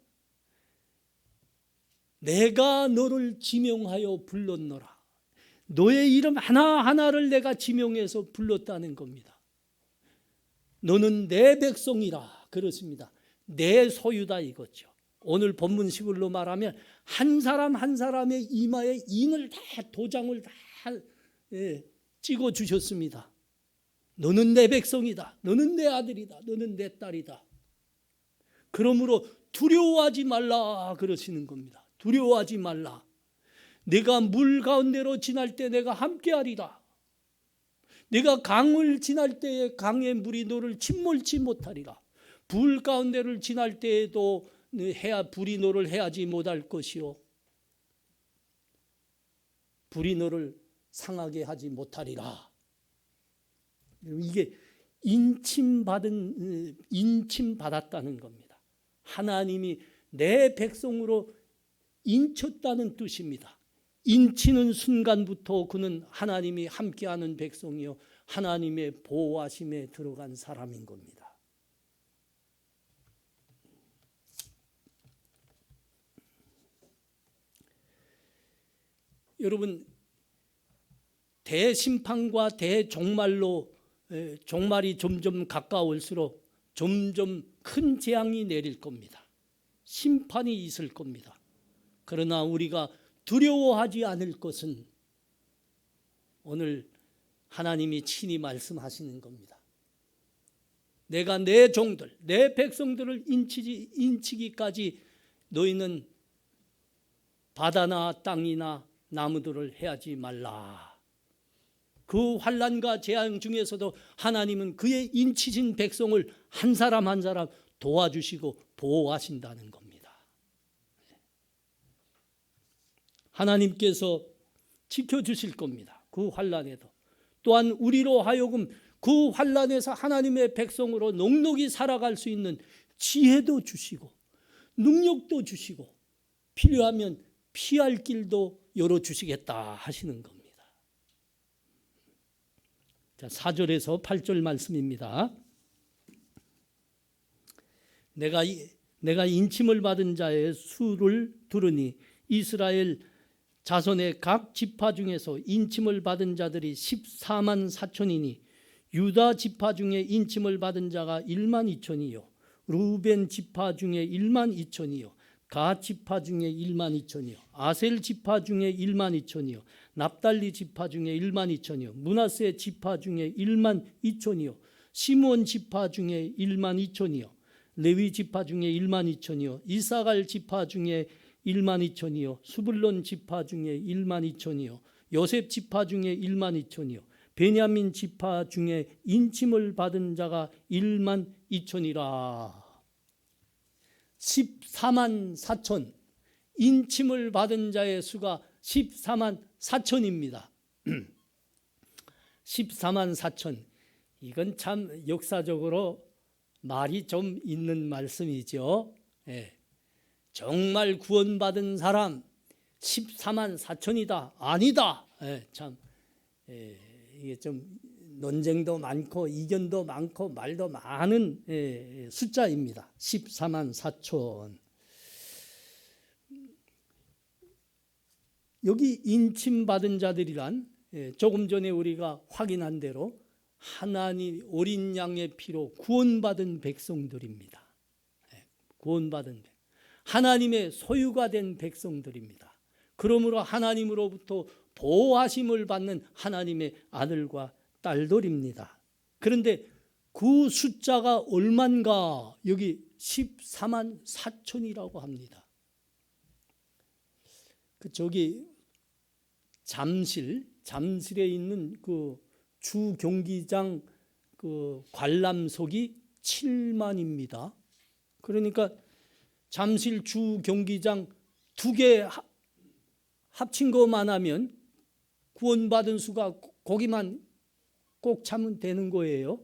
내가 너를 지명하여 불렀노라. 너의 이름 하나하나를 내가 지명해서 불렀다는 겁니다. 너는 내 백성이라. 그렇습니다. 내 소유다 이거죠. 오늘 본문식으로 말하면 한 사람 한 사람의 이마에 인을 다, 도장을 다 찍어 주셨습니다. 너는 내 백성이다. 너는 내 아들이다. 너는 내 딸이다. 그러므로 두려워하지 말라 그러시는 겁니다. 두려워하지 말라. 내가 물 가운데로 지날 때 내가 함께하리라. 내가 강을 지날 때에 강의 물이 너를 침몰치 못하리라. 불 가운데를 지날 때에도 불이 너를 해하지 못할 것이요 불이 너를 상하게 하지 못하리라. 이게 인침받았다는 겁니다. 하나님이 내 백성으로 인쳤다는 뜻입니다. 인치는 순간부터 그는 하나님이 함께하는 백성이요 하나님의 보호하심에 들어간 사람인 겁니다. 여러분, 대심판과 대종말로 종말이 점점 가까울수록 점점 큰 재앙이 내릴 겁니다. 심판이 있을 겁니다. 그러나 우리가 두려워하지 않을 것은 오늘 하나님이 친히 말씀하시는 겁니다. 내가 내 종들, 내 백성들을 인치기까지 너희는 바다나 땅이나 나무들을 해하지 말라. 그 환난과 재앙 중에서도 하나님은 그의 인치신 백성을 한 사람 한 사람 도와주시고 보호하신다는 겁니다. 하나님께서 지켜주실 겁니다. 그 환난에도. 또한 우리로 하여금 그 환난에서 하나님의 백성으로 넉넉히 살아갈 수 있는 지혜도 주시고 능력도 주시고 필요하면 피할 길도 열어주시겠다 하시는 겁니다. 자, 4절에서 8절 말씀입니다. 내가 인침을 받은 자의 수를 들으니 이스라엘 자손의 각 지파 중에서 인침을 받은 자들이 14만 4천이니 유다 지파 중에 인침을 받은 자가 1만 2천이요 루벤 지파 중에 1만 2천이요 가 지파 중에 1만 2천이요 아셀 지파 중에 1만 2천이요 납달리 지파 중에 1만 2천이요 므낫세 지파 중에 1만 2천이요 시므온 지파 중에 1만 2천이요 레위 지파 중에 1만 2천이요 이사갈 지파 중에 1만 2천이요 수불론 지파 중에 1만 2천이요 요셉 지파 중에 1만 2천이요 베냐민 지파 중에 인침을 받은 자가 1만 2천이라. 14만 4천 인침을 받은 자의 수가 14만 4천입니다. 14만 4천 이건 참 역사적으로 말이 좀 있는 말씀이죠. 예. 정말 구원받은 사람 14만 4천이다 아니다. 예, 참 이게 좀 논쟁도 많고 이견도 많고 말도 많은 숫자입니다. 14만 4천. 여기 인침받은 자들이란 조금 전에 우리가 확인한 대로 하나님 어린 양의 피로 구원받은 백성들입니다. 구원받은 하나님의 소유가 된 백성들입니다. 그러므로 하나님으로부터 보호하심을 받는 하나님의 아들과 딸들입니다. 그런데 그 숫자가 얼만가 여기 14만 4천이라고 합니다. 저기 잠실에 있는 그 주 경기장 그 관람석이 7만입니다. 그러니까 잠실 주 경기장 2개 합친 것만 하면 구원받은 수가 거기만 꼭 차면 되는 거예요.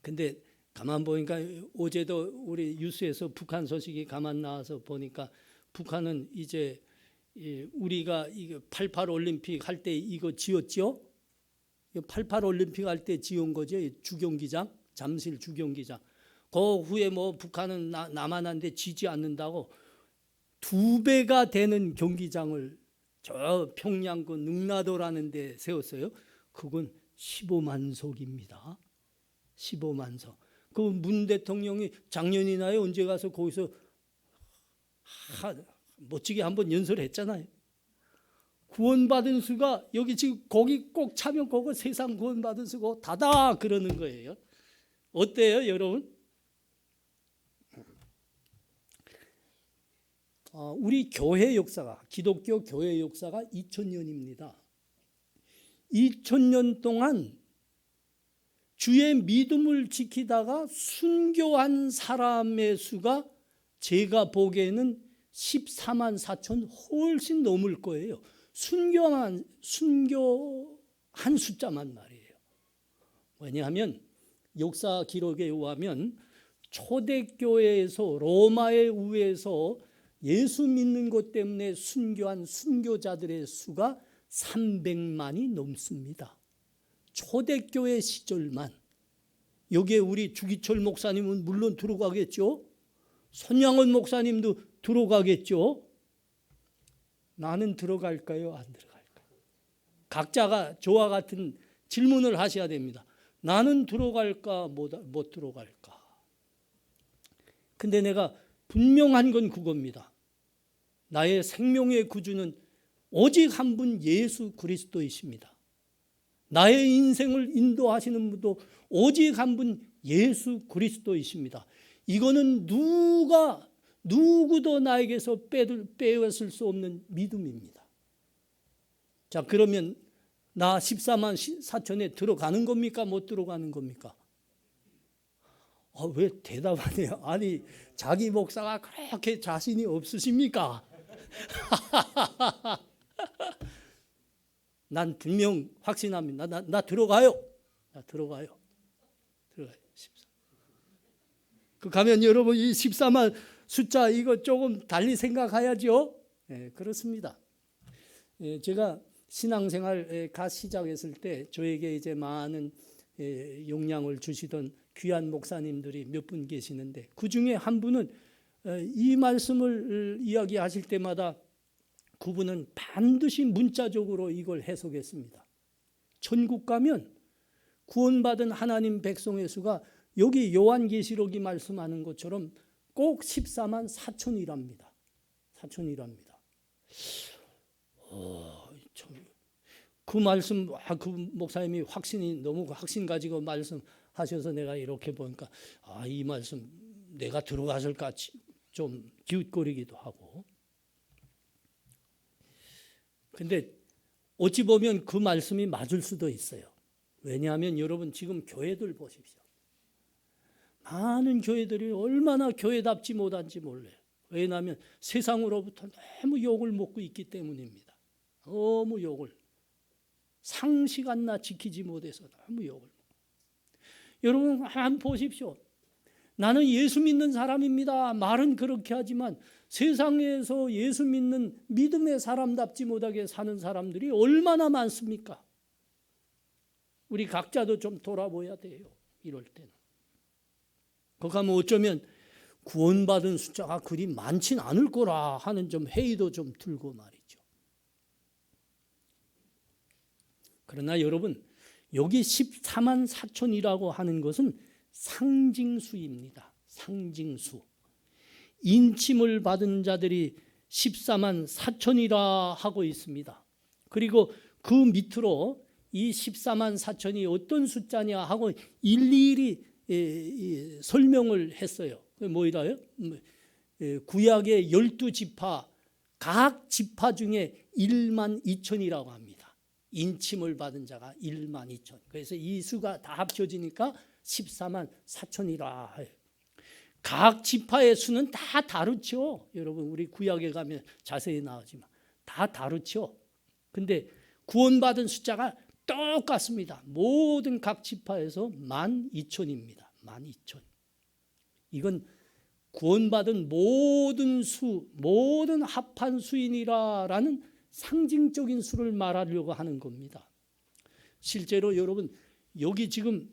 근데 가만 보니까 어제도 우리 뉴스에서 북한 소식이 가만 나와서 보니까 북한은 이제 우리가 이거 88 올림픽 할 때 이거 지었죠? 88 올림픽 할 때 지은 거죠. 주경기장, 잠실 주경기장. 그 후에 뭐 북한은 남한한테 지지 않는다고 2배가 되는 경기장을 저 평양 그 능라도라는 데 세웠어요. 그건 15만 석입니다. 15만 석. 그 문 대통령이 작년이나요 언제 가서 거기서 멋지게 한번 연설했잖아요. 구원받은 수가 여기 지금 거기 꼭 차면 그거 세상 구원받은 수고 다다 그러는 거예요. 어때요, 여러분? 우리 교회 역사가 기독교 교회 역사가 2000년입니다. 2000년 동안 주의 믿음을 지키다가 순교한 사람의 수가 제가 보기에는 14만 4천 훨씬 넘을 거예요. 순교한 숫자만 말이에요. 왜냐하면 역사 기록에 의하면 초대교회에서 로마에 의해서 예수 믿는 것 때문에 순교한 순교자들의 수가 300만이 넘습니다. 초대교회 시절만. 여기에 우리 주기철 목사님은 물론 들어가겠죠. 손양원 목사님도 들어가겠죠. 나는 들어갈까요? 안 들어갈까요? 각자가 저와 같은 질문을 하셔야 됩니다. 나는 들어갈까? 못 들어갈까? 근데 내가 분명한 건 그겁니다. 나의 생명의 구주는 오직 한 분 예수 그리스도이십니다. 나의 인생을 인도하시는 분도 오직 한 분 예수 그리스도이십니다. 이거는 누구도 나에게서 빼앗을 수 없는 믿음입니다. 자, 그러면 나 14만 4천에 들어가는 겁니까? 못 들어가는 겁니까? 왜 대답 안 해요? 아니, 자기 목사가 그렇게 자신이 없으십니까? 난 분명 확신합니다. 나 들어가요. 나 들어가요. 14. 그 가면 여러분 이 14만 숫자 이거 조금 달리 생각해야죠. 네, 그렇습니다. 제가 신앙생활 갓 시작했을 때 저에게 이제 많은 용량을 주시던 귀한 목사님들이 몇 분 계시는데 그 중에 한 분은 이 말씀을 이야기하실 때마다 그분은 반드시 문자적으로 이걸 해석했습니다. 천국 가면 구원받은 하나님 백성의 수가 여기 요한계시록이 말씀하는 것처럼 꼭 14만 4천이랍니다. 4천이랍니다. 그 말씀, 그 목사님이 너무 확신 가지고 말씀하셔서 내가 이렇게 보니까 이 말씀 내가 들어갔을까 좀 기웃거리기도 하고. 근데 어찌 보면 그 말씀이 맞을 수도 있어요. 왜냐하면 여러분 지금 교회들 보십시오. 많은 교회들이 얼마나 교회답지 못한지 몰라요. 왜냐하면 세상으로부터 너무 욕을 먹고 있기 때문입니다. 너무 욕을. 상식 하나 지키지 못해서 너무 욕을 먹고. 여러분 한번 보십시오. 나는 예수 믿는 사람입니다. 말은 그렇게 하지만 세상에서 예수 믿는 믿음의 사람답지 못하게 사는 사람들이 얼마나 많습니까? 우리 각자도 좀 돌아봐야 돼요. 이럴 때는. 거기 가면 어쩌면 구원받은 숫자가 그리 많진 않을 거라 하는 좀 회의도 좀 들고 말이죠. 그러나 여러분 여기 14만 4천이라고 하는 것은 상징수입니다. 상징수. 인침을 받은 자들이 14만 4천이라 하고 있습니다. 그리고 그 밑으로 이 14만 4천이 어떤 숫자냐 하고 일일이 설명을 했어요. 뭐이라요? 구약의 12지파 각 지파 중에 1만 2천이라고 합니다. 인침을 받은 자가 1만 2천. 그래서 이 수가 다 합쳐지니까 14만 4천이라 해요. 각 지파의 수는 다 다르죠. 여러분 우리 구약에 가면 자세히 나오지만 다 다르죠. 근데 구원받은 숫자가 똑같습니다. 모든 각 지파에서 12,000입니다. 12,000. 이건 구원받은 모든 수, 모든 합한 수인이라는 상징적인 수를 말하려고 하는 겁니다. 실제로 여러분 여기 지금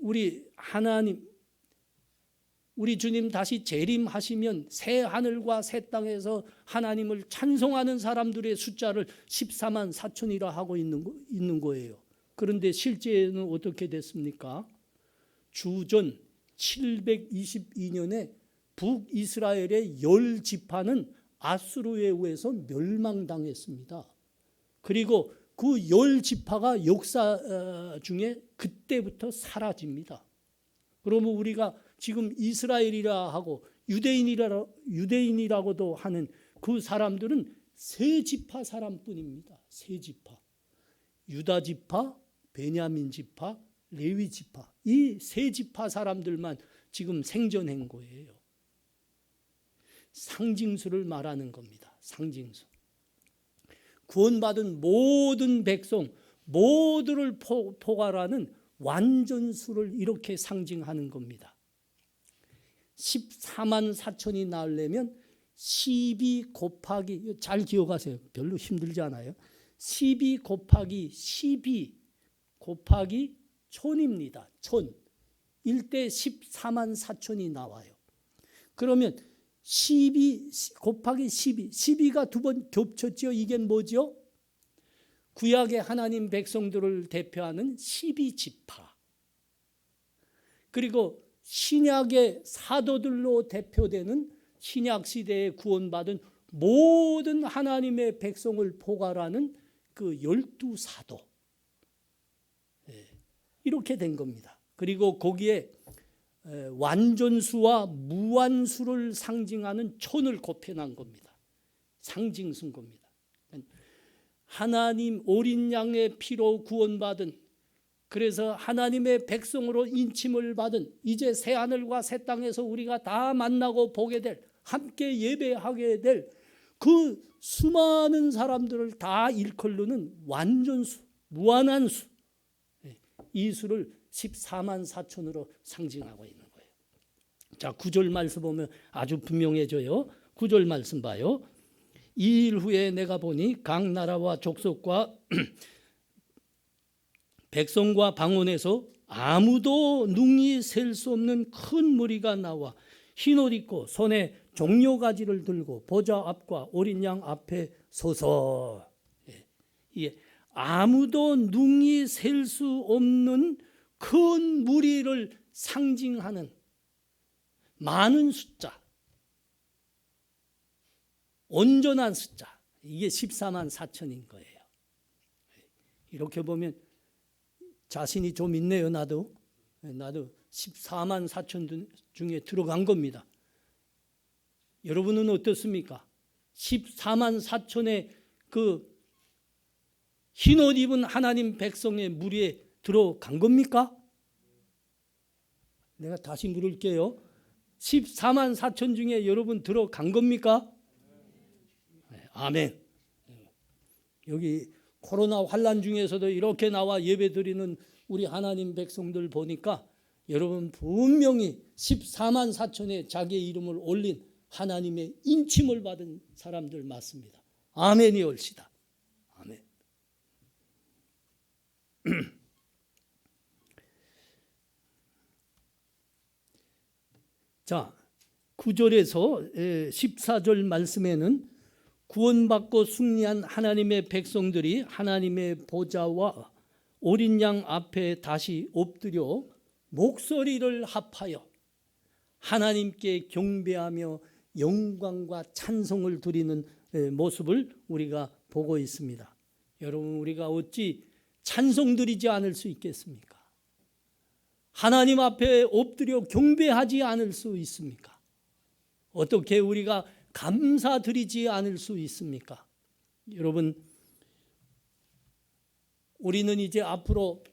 우리 하나님, 우리 주님 다시 재림하시면 새 하늘과 새 땅에서 하나님을 찬송하는 사람들의 숫자를 14만 4천이라 하고 있는 거예요. 그런데 실제는 어떻게 됐습니까? 주전 722년에 북이스라엘의 10지파는 아수르에 의해서 멸망당했습니다. 그리고 그 10지파가 역사 중에 그때부터 사라집니다. 그러면 우리가 지금 이스라엘이라 하고 유대인이라고도 하는 그 사람들은 세 지파 사람뿐입니다. 세 지파. 유다 지파, 베냐민 지파, 레위 지파. 이 세 지파 사람들만 지금 생존한 거예요. 상징수를 말하는 겁니다. 상징수. 구원받은 모든 백성 모두를 포괄하는 완전수를 이렇게 상징하는 겁니다. 14만 4천이 나오려면 12 곱하기, 잘 기억하세요. 별로 힘들지 않아요. 12 곱하기 12 곱하기 1000입니다. 1000. 1대 14만 4천이 나와요. 그러면 12 곱하기 12. 12가 두 번 겹쳤죠. 이게 뭐죠? 구약의 하나님 백성들을 대표하는 12지파. 그리고 신약의 사도들로 대표되는 신약 시대에 구원받은 모든 하나님의 백성을 포괄하는 그 12사도. 이렇게 된 겁니다. 그리고 거기에 완전수와 무한수를 상징하는 천을 곱해놓은 겁니다. 상징수인 겁니다. 하나님 어린 양의 피로 구원받은, 그래서 하나님의 백성으로 인침을 받은, 이제 새 하늘과 새 땅에서 우리가 다 만나고 보게 될, 함께 예배하게 될 그 수많은 사람들을 다 일컬는 완전수, 무한한 수, 이 수를 14만 4천으로 상징하고 있는 거예요. 자, 9절 말씀 보면 아주 분명해져요. 9절 말씀 봐요. 이 일 후에 내가 보니 각 나라와 족속과 백성과 방언에서 아무도 능히 셀 수 없는 큰 무리가 나와 흰 옷 입고 손에 종려가지를 들고 보좌 앞과 어린 양 앞에 서서, 아무도 능히 셀 수 없는 큰 무리를 상징하는 많은 숫자, 온전한 숫자, 이게 14만 4천인 거예요. 이렇게 보면 자신이 좀 있네요. 나도 14만 4천 중에 들어간 겁니다. 여러분은 어떻습니까? 14만 4천의 그 흰옷 입은 하나님 백성의 무리에 들어간 겁니까? 내가 다시 물을게요. 14만 4천 중에 여러분 들어간 겁니까? 아멘. 여기 코로나 환난 중에서도 이렇게 나와 예배드리는 우리 하나님 백성들 보니까 여러분 분명히 14만 4천에 자기의 이름을 올린 하나님의 인침을 받은 사람들 맞습니다. 아멘이 옳시다. 아멘. 자, 9절에서 14절 말씀에는 구원받고 승리한 하나님의 백성들이 하나님의 보좌와 어린 양 앞에 다시 엎드려 목소리를 합하여 하나님께 경배하며 영광과 찬송을 드리는 모습을 우리가 보고 있습니다. 여러분, 우리가 어찌 찬송 드리지 않을 수 있겠습니까? 하나님 앞에 엎드려 경배하지 않을 수 있습니까? 어떻게 우리가 감사드리지 않을 수 있습니까? 여러분, 우리는 이제 앞으로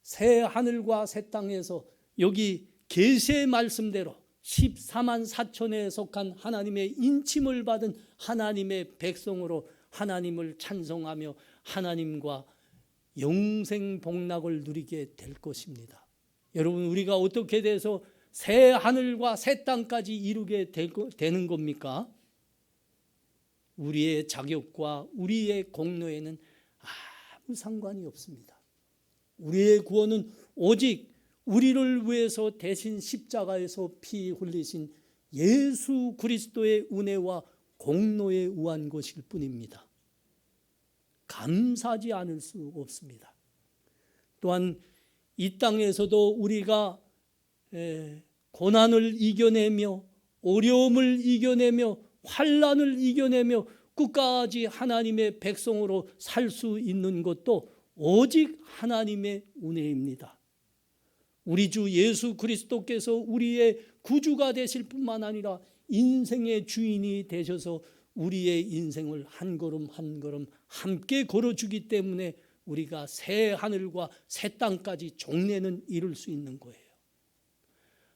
새 하늘과 새 땅에서 여기 계시의 말씀대로 14만 4천에 속한 하나님의 인침을 받은 하나님의 백성으로 하나님을 찬송하며 하나님과 영생 복락을 누리게 될 것입니다. 여러분, 우리가 어떻게 돼서 새 하늘과 새 땅까지 이루게 되는 겁니까? 우리의 자격과 우리의 공로에는 아무 상관이 없습니다. 우리의 구원은 오직 우리를 위해서 대신 십자가에서 피 흘리신 예수 그리스도의 은혜와 공로에 의한 것일 뿐입니다. 감사하지 않을 수 없습니다. 또한 이 땅에서도 우리가 고난을 이겨내며 어려움을 이겨내며 환난을 이겨내며 끝까지 하나님의 백성으로 살 수 있는 것도 오직 하나님의 은혜입니다. 우리 주 예수 그리스도께서 우리의 구주가 되실 뿐만 아니라 인생의 주인이 되셔서 우리의 인생을 한 걸음 한 걸음 함께 걸어주기 때문에 우리가 새 하늘과 새 땅까지 종래는 이룰 수 있는 거예요.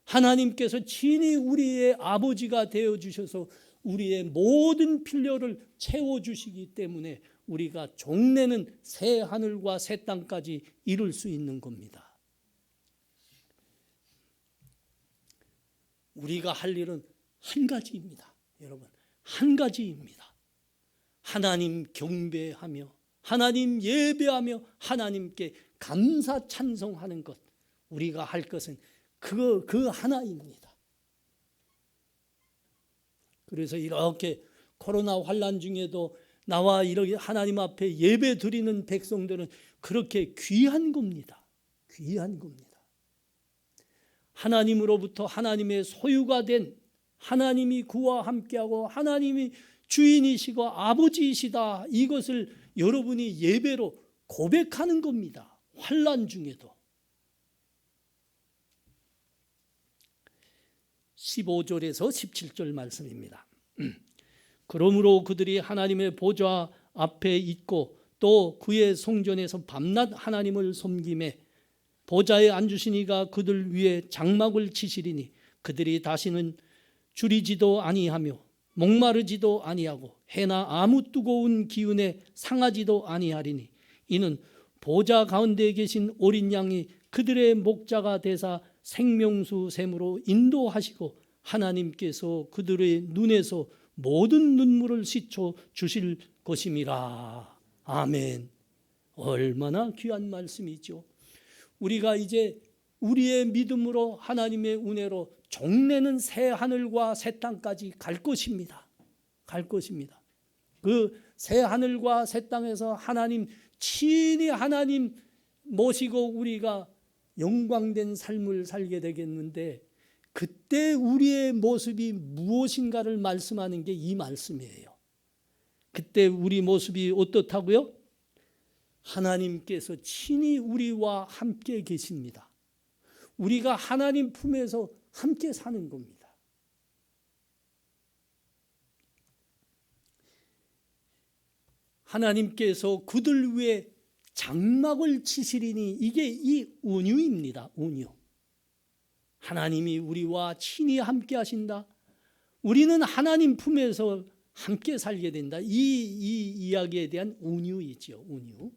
하나님께서 친히 우리의 아버지가 되어주셔서 우리의 모든 필요를 채워주시기 때문에 우리가 종래는 새 하늘과 새 땅까지 이룰 수 있는 겁니다. 우리가 할 일은 한 가지입니다. 여러분, 한 가지입니다. 하나님 경배하며 하나님 예배하며 하나님께 감사 찬송하는 것, 우리가 할 것은 그 하나입니다. 그래서 이렇게 코로나 환난 중에도 나와 이렇게 하나님 앞에 예배 드리는 백성들은 그렇게 귀한 겁니다. 귀한 겁니다. 하나님으로부터 하나님의 소유가 된, 하나님이 그와 함께하고 하나님이 주인이시고 아버지이시다, 이것을 여러분이 예배로 고백하는 겁니다. 환난 중에도. 15절에서 17절 말씀입니다. 그러므로 그들이 하나님의 보좌 앞에 있고 또 그의 성전에서 밤낮 하나님을 섬기매 보좌에 앉으신 이가 그들 위에 장막을 치시리니 그들이 다시는 줄이지도 아니하며 목마르지도 아니하고 해나 아무 뜨거운 기운에 상하지도 아니하리니 이는 보좌 가운데 계신 어린 양이 그들의 목자가 되사 생명수 샘으로 인도하시고 하나님께서 그들의 눈에서 모든 눈물을 씻어 주실 것임이라. 아멘. 얼마나 귀한 말씀이죠. 우리가 이제 우리의 믿음으로 하나님의 은혜로 종래는 새 하늘과 새 땅까지 갈 것입니다. 갈 것입니다. 그 새 하늘과 새 땅에서 하나님 친히 하나님 모시고 우리가 영광된 삶을 살게 되겠는데 그때 우리의 모습이 무엇인가를 말씀하는 게 이 말씀이에요. 그때 우리 모습이 어떻다고요? 하나님께서 친히 우리와 함께 계십니다. 우리가 하나님 품에서 함께 사는 겁니다. 하나님께서 그들 위에 장막을 치시리니 이게 이 은유입니다. 은유. 하나님이 우리와 친히 함께 하신다. 우리는 하나님 품에서 함께 살게 된다. 이 이야기에 대한 은유이죠. 은유.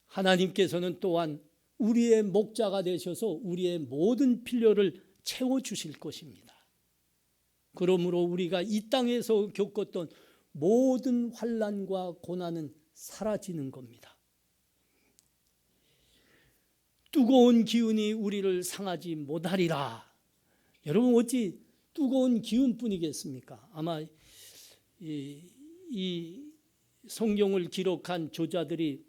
하나님께서는 또한 우리의 목자가 되셔서 우리의 모든 필요를 채워주실 것입니다. 그러므로 우리가 이 땅에서 겪었던 모든 환난과 고난은 사라지는 겁니다. 뜨거운 기운이 우리를 상하지 못하리라. 여러분 어찌 뜨거운 기운뿐이겠습니까? 아마 이 성경을 기록한 저자들이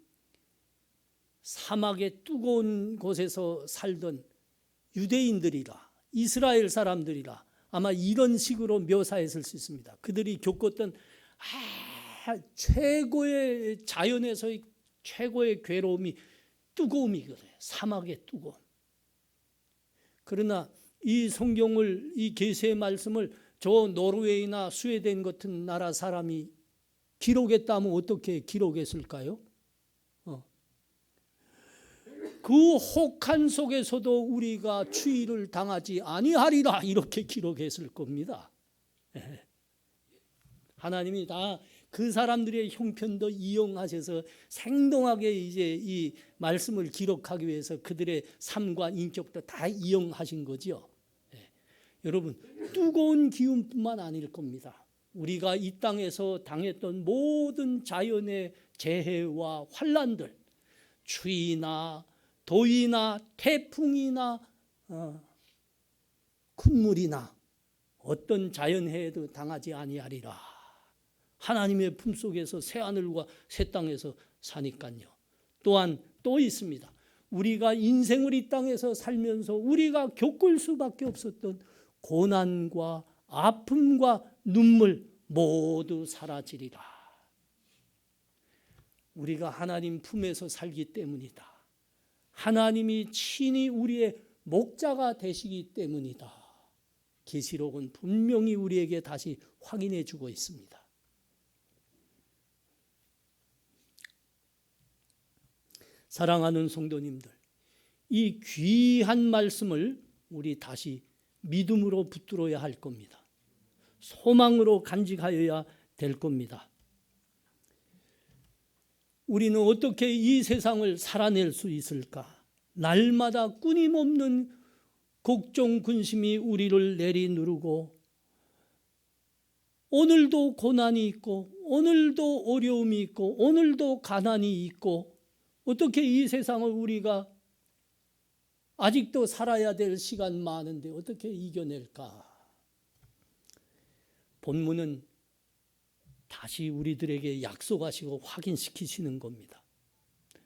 사막의 뜨거운 곳에서 살던 유대인들이라 이스라엘 사람들이라 아마 이런 식으로 묘사했을 수 있습니다. 그들이 겪었던 최고의 자연에서의 최고의 괴로움이 뜨거움이거든요. 사막의 뜨거움. 그러나 이 성경을 이 계시의 말씀을 저 노르웨이나 스웨덴 같은 나라 사람이 기록했다면 어떻게 기록했을까요? 그 혹한 속에서도 우리가 추위를 당하지 아니하리라 이렇게 기록했을 겁니다. 하나님이 다 그 사람들의 형편도 이용하셔서 생동하게 이제 이 말씀을 기록하기 위해서 그들의 삶과 인격도 다 이용하신 거죠. 여러분 뜨거운 기운뿐만 아닐 겁니다. 우리가 이 땅에서 당했던 모든 자연의 재해와 환난들, 추위나 더위나 태풍이나 큰 물이나 어떤 자연해에도 당하지 아니하리라. 하나님의 품속에서 새 하늘과 새 땅에서 사니까요. 또한 또 있습니다. 우리가 인생을 이 땅에서 살면서 우리가 겪을 수밖에 없었던 고난과 아픔과 눈물 모두 사라지리라. 우리가 하나님 품에서 살기 때문이다. 하나님이 친히 우리의 목자가 되시기 때문이다. 계시록은 분명히 우리에게 다시 확인해 주고 있습니다. 사랑하는 성도님들, 이 귀한 말씀을 우리 다시 믿음으로 붙들어야 할 겁니다. 소망으로 간직하여야 될 겁니다. 우리는 어떻게 이 세상을 살아낼 수 있을까? 날마다 끊임없는 걱정, 근심이 우리를 내리누르고 오늘도 고난이 있고 오늘도 어려움이 있고 오늘도 가난이 있고 어떻게 이 세상을 우리가 아직도 살아야 될 시간 많은데 어떻게 이겨낼까? 본문은 다시 우리들에게 약속하시고 확인시키시는 겁니다.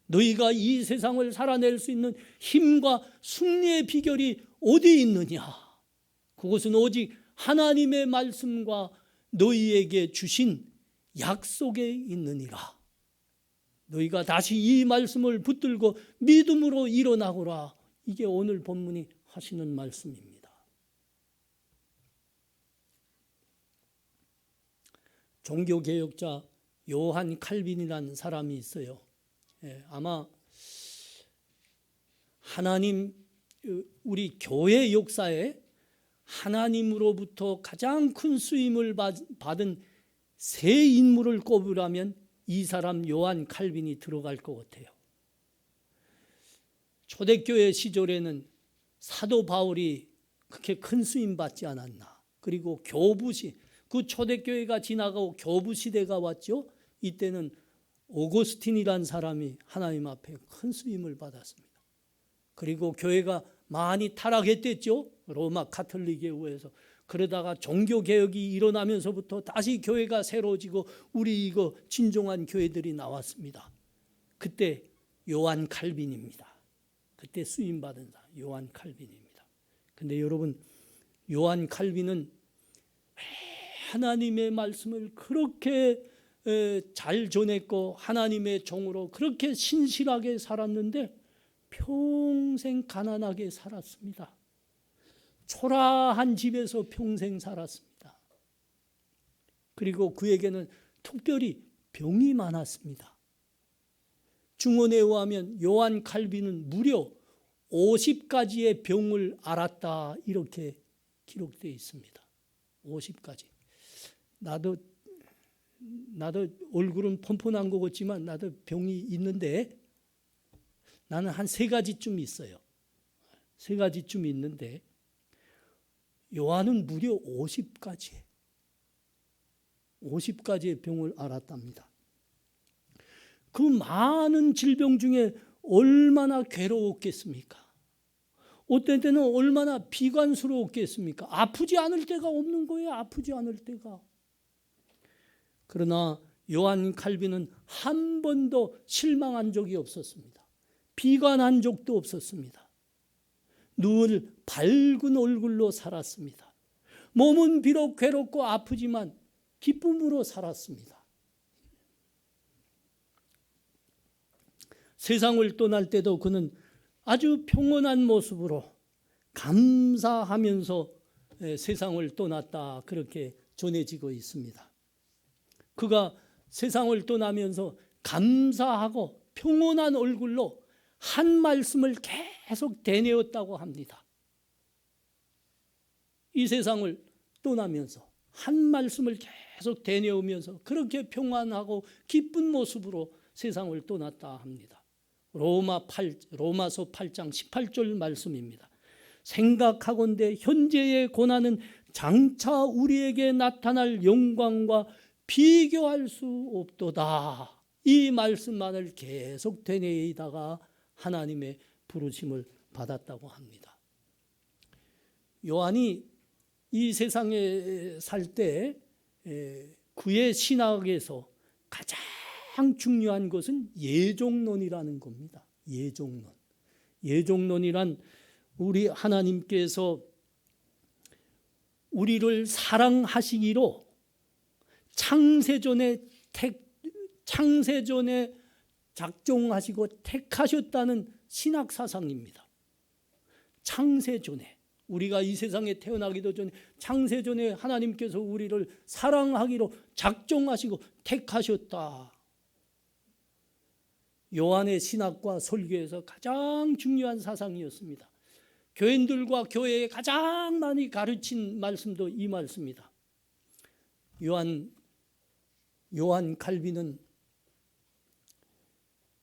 너희가 이 세상을 살아낼 수 있는 힘과 승리의 비결이 어디에 있느냐? 그것은 오직 하나님의 말씀과 너희에게 주신 약속에 있느니라. 너희가 다시 이 말씀을 붙들고 믿음으로 일어나거라. 이게 오늘 본문이 하시는 말씀입니다. 종교개혁자 요한 칼빈이라는 사람이 있어요. 아마 하나님, 우리 교회 역사에 하나님으로부터 가장 큰 쓰임을 받은 세 인물을 꼽으라면 이 사람 요한 칼빈이 들어갈 것 같아요. 초대교회 시절에는 사도 바울이 그렇게 큰 쓰임 받지 않았나. 그리고 교부시, 그 초대교회가 지나가고 교부시대가 왔죠. 이때는 오거스틴이라는 사람이 하나님 앞에 큰 쓰임을 받았습니다. 그리고 교회가 많이 타락했댔죠. 로마 가톨릭에 의해서. 그러다가 종교개혁이 일어나면서부터 다시 교회가 새로워지고 우리 이거 진정한 교회들이 나왔습니다. 그때 요한 칼빈입니다. 그때 쓰임받은 사람 요한 칼빈입니다. 근데 여러분, 요한 칼빈은 하나님의 말씀을 그렇게 잘 전했고 하나님의 종으로 그렇게 신실하게 살았는데 평생 가난하게 살았습니다. 초라한 집에서 평생 살았습니다. 그리고 그에게는 특별히 병이 많았습니다. 중언에 의하면 요한 칼빈은 무려 50가지의 병을 앓았다 이렇게 기록되어 있습니다. 50가지. 나도 얼굴은 폰폰한 것 같지만 나도 병이 있는데 나는 한 3가지쯤 있어요. 3가지쯤 있는데 요한은 무려 50가지의 병을 앓았답니다. 그 많은 질병 중에 얼마나 괴로웠겠습니까? 어떤 때는 얼마나 비관스러웠겠습니까? 아프지 않을 때가 없는 거예요. 아프지 않을 때가. 그러나 요한 칼빈은 한 번도 실망한 적이 없었습니다. 비관한 적도 없었습니다. 늘 밝은 얼굴로 살았습니다. 몸은 비록 괴롭고 아프지만 기쁨으로 살았습니다. 세상을 떠날 때도 그는 아주 평온한 모습으로 감사하면서 세상을 떠났다 그렇게 전해지고 있습니다. 그가 세상을 떠나면서 감사하고 평온한 얼굴로 한 말씀을 계속 되뇌었다고 합니다. 이 세상을 떠나면서 한 말씀을 계속 되뇌우면서 그렇게 평안하고 기쁜 모습으로 세상을 떠났다 합니다. 로마서 8장 18절 말씀입니다. 생각하건대 현재의 고난은 장차 우리에게 나타날 영광과 비교할 수 없도다. 이 말씀만을 계속 되뇌이다가 하나님의 부르심을 받았다고 합니다. 요한이 이 세상에 살 때 그의 신학에서 가장 중요한 것은 예종론이라는 겁니다. 예종론이란 우리 하나님께서 우리를 사랑하시기로 창세전에 작정하시고 택하셨다는 신학 사상입니다. 창세전에, 우리가 이 세상에 태어나기도 전에 창세전에 하나님께서 우리를 사랑하기로 작정하시고 택하셨다. 요한의 신학과 설교에서 가장 중요한 사상이었습니다. 교인들과 교회에 가장 많이 가르친 말씀도 이 말씀입니다. 요한 칼빈은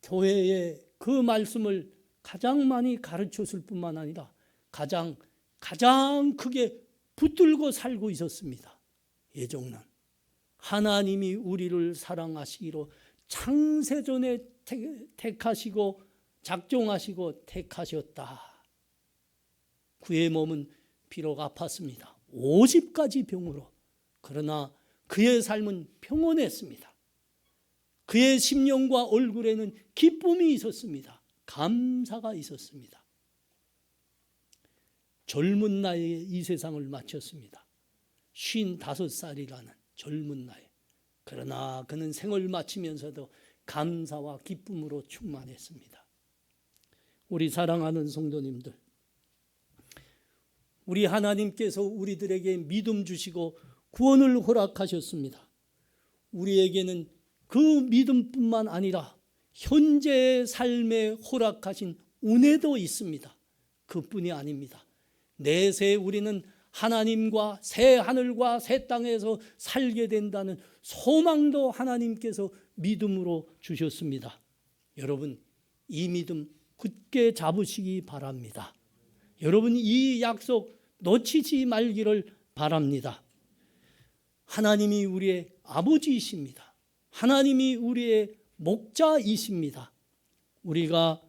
교회에 그 말씀을 가장 많이 가르쳤을 뿐만 아니라 가장 크게 붙들고 살고 있었습니다. 예종론. 하나님이 우리를 사랑하시기로 창세전에 택하시고 작정하시고 택하셨다. 그의 몸은 비록 아팠습니다. 50가지 병으로. 그러나 그의 삶은 평온했습니다. 그의 심령과 얼굴에는 기쁨이 있었습니다. 감사가 있었습니다. 젊은 나이에 이 세상을 마쳤습니다. 55살이라는 젊은 나이. 그러나 그는 생을 마치면서도 감사와 기쁨으로 충만했습니다. 우리 사랑하는 성도님들, 우리 하나님께서 우리들에게 믿음 주시고 구원을 허락하셨습니다. 우리에게는 그 믿음뿐만 아니라 현재의 삶에 허락하신 은혜도 있습니다. 그뿐이 아닙니다. 내세 우리는 하나님과 새 하늘과 새 땅에서 살게 된다는 소망도 하나님께서 믿음으로 주셨습니다. 여러분, 이 믿음 굳게 잡으시기 바랍니다. 여러분, 이 약속 놓치지 말기를 바랍니다. 하나님이 우리의 아버지이십니다. 하나님이 우리의 목자이십니다. 우리가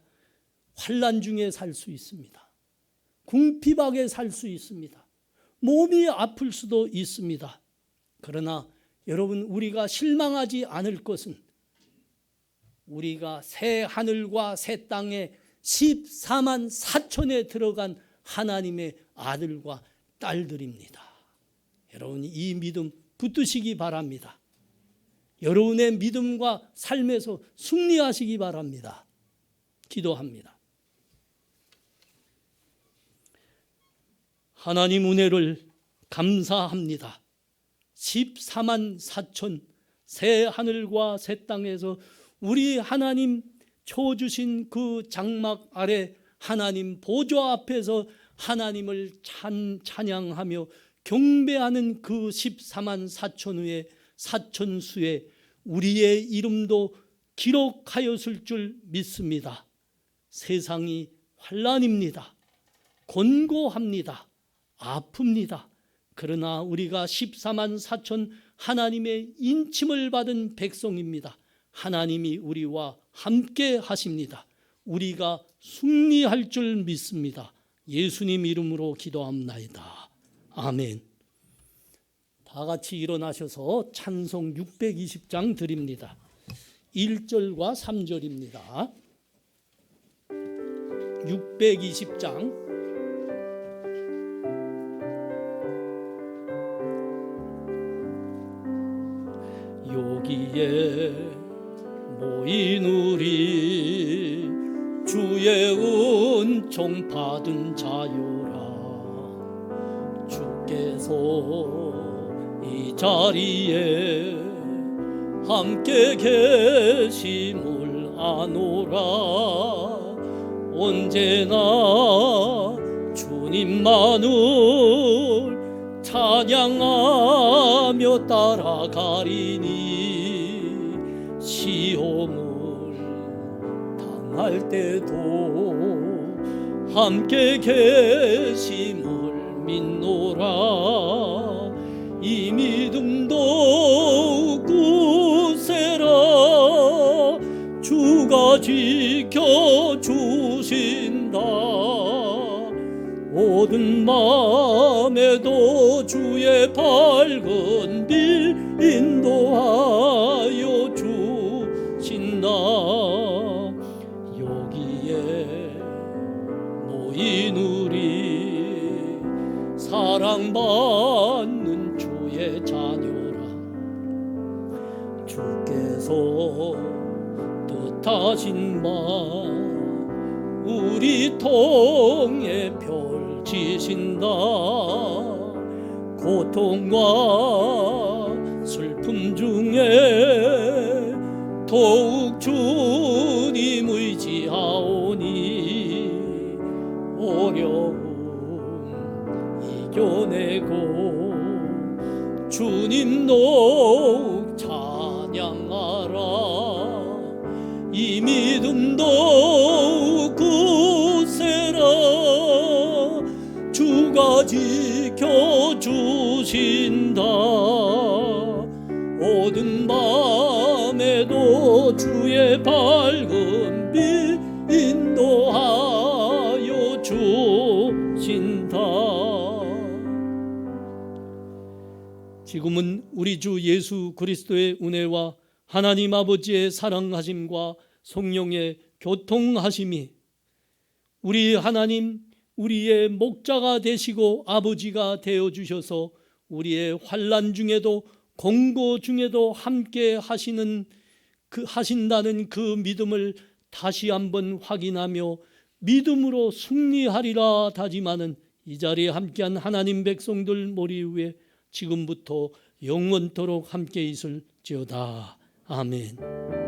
환난 중에 살 수 있습니다. 궁핍하게 살 수 있습니다. 몸이 아플 수도 있습니다. 그러나 여러분, 우리가 실망하지 않을 것은 우리가 새 하늘과 새 땅에 14만 4천에 들어간 하나님의 아들과 딸들입니다. 여러분, 이 믿음 붙드시기 바랍니다. 여러분의 믿음과 삶에서 승리하시기 바랍니다. 기도합니다. 하나님 은혜를 감사합니다. 14만 4천 새 하늘과 새 땅에서 우리 하나님 쳐주신 그 장막 아래 하나님 보좌 앞에서 하나님을 찬양하며 경배하는 그 14만 4천의 사천수에 우리의 이름도 기록하였을 줄 믿습니다. 세상이 환난입니다. 곤고합니다. 아픕니다. 그러나 우리가 14만 4천 하나님의 인침을 받은 백성입니다. 하나님이 우리와 함께 하십니다. 우리가 승리할 줄 믿습니다. 예수님 이름으로 기도합나이다. 아멘. 다 같이 일어나셔서 찬송 620장 드립니다. 1절과 3절입니다. 620장 여기에 모인 우리 주의 은총 받은 자요라. 주께서 이 자리에 함께 계심을 아노라. 언제나 주님만을 찬양하며 따라가리니 시험을 당할 때도 함께 계심을 믿노라. 이 믿음도 굳세라. 주가 지켜주신다. 모든 마음에도 주의 밝은 빛 인도하여 주신다. 여기에 모인 우리 사랑받는 주의 자녀라. 주께서 뜻하신 바 우리 통에 펼치신다. 고통과 슬픔 중에 더욱 주님 의지하오니 어려움 이겨내고 주님 더욱 찬양하라. 이 믿음도 굳세라. 주가 지켜주신다. 어두운 밤에도 주의 밝은 빛 인도하여 주신다. 지금은 우리 주 예수 그리스도의 은혜와 하나님 아버지의 사랑하심과 성령의 교통하심이 우리 하나님 우리의 목자가 되시고 아버지가 되어주셔서 우리의 환난 중에도 공고 중에도 함께 하신다는 그 믿음을 다시 한번 확인하며 믿음으로 승리하리라 다짐하는 이 자리에 함께한 하나님 백성들 머리 위에 지금부터 영원토록 함께 있을 주옵시옵지어다. 아멘.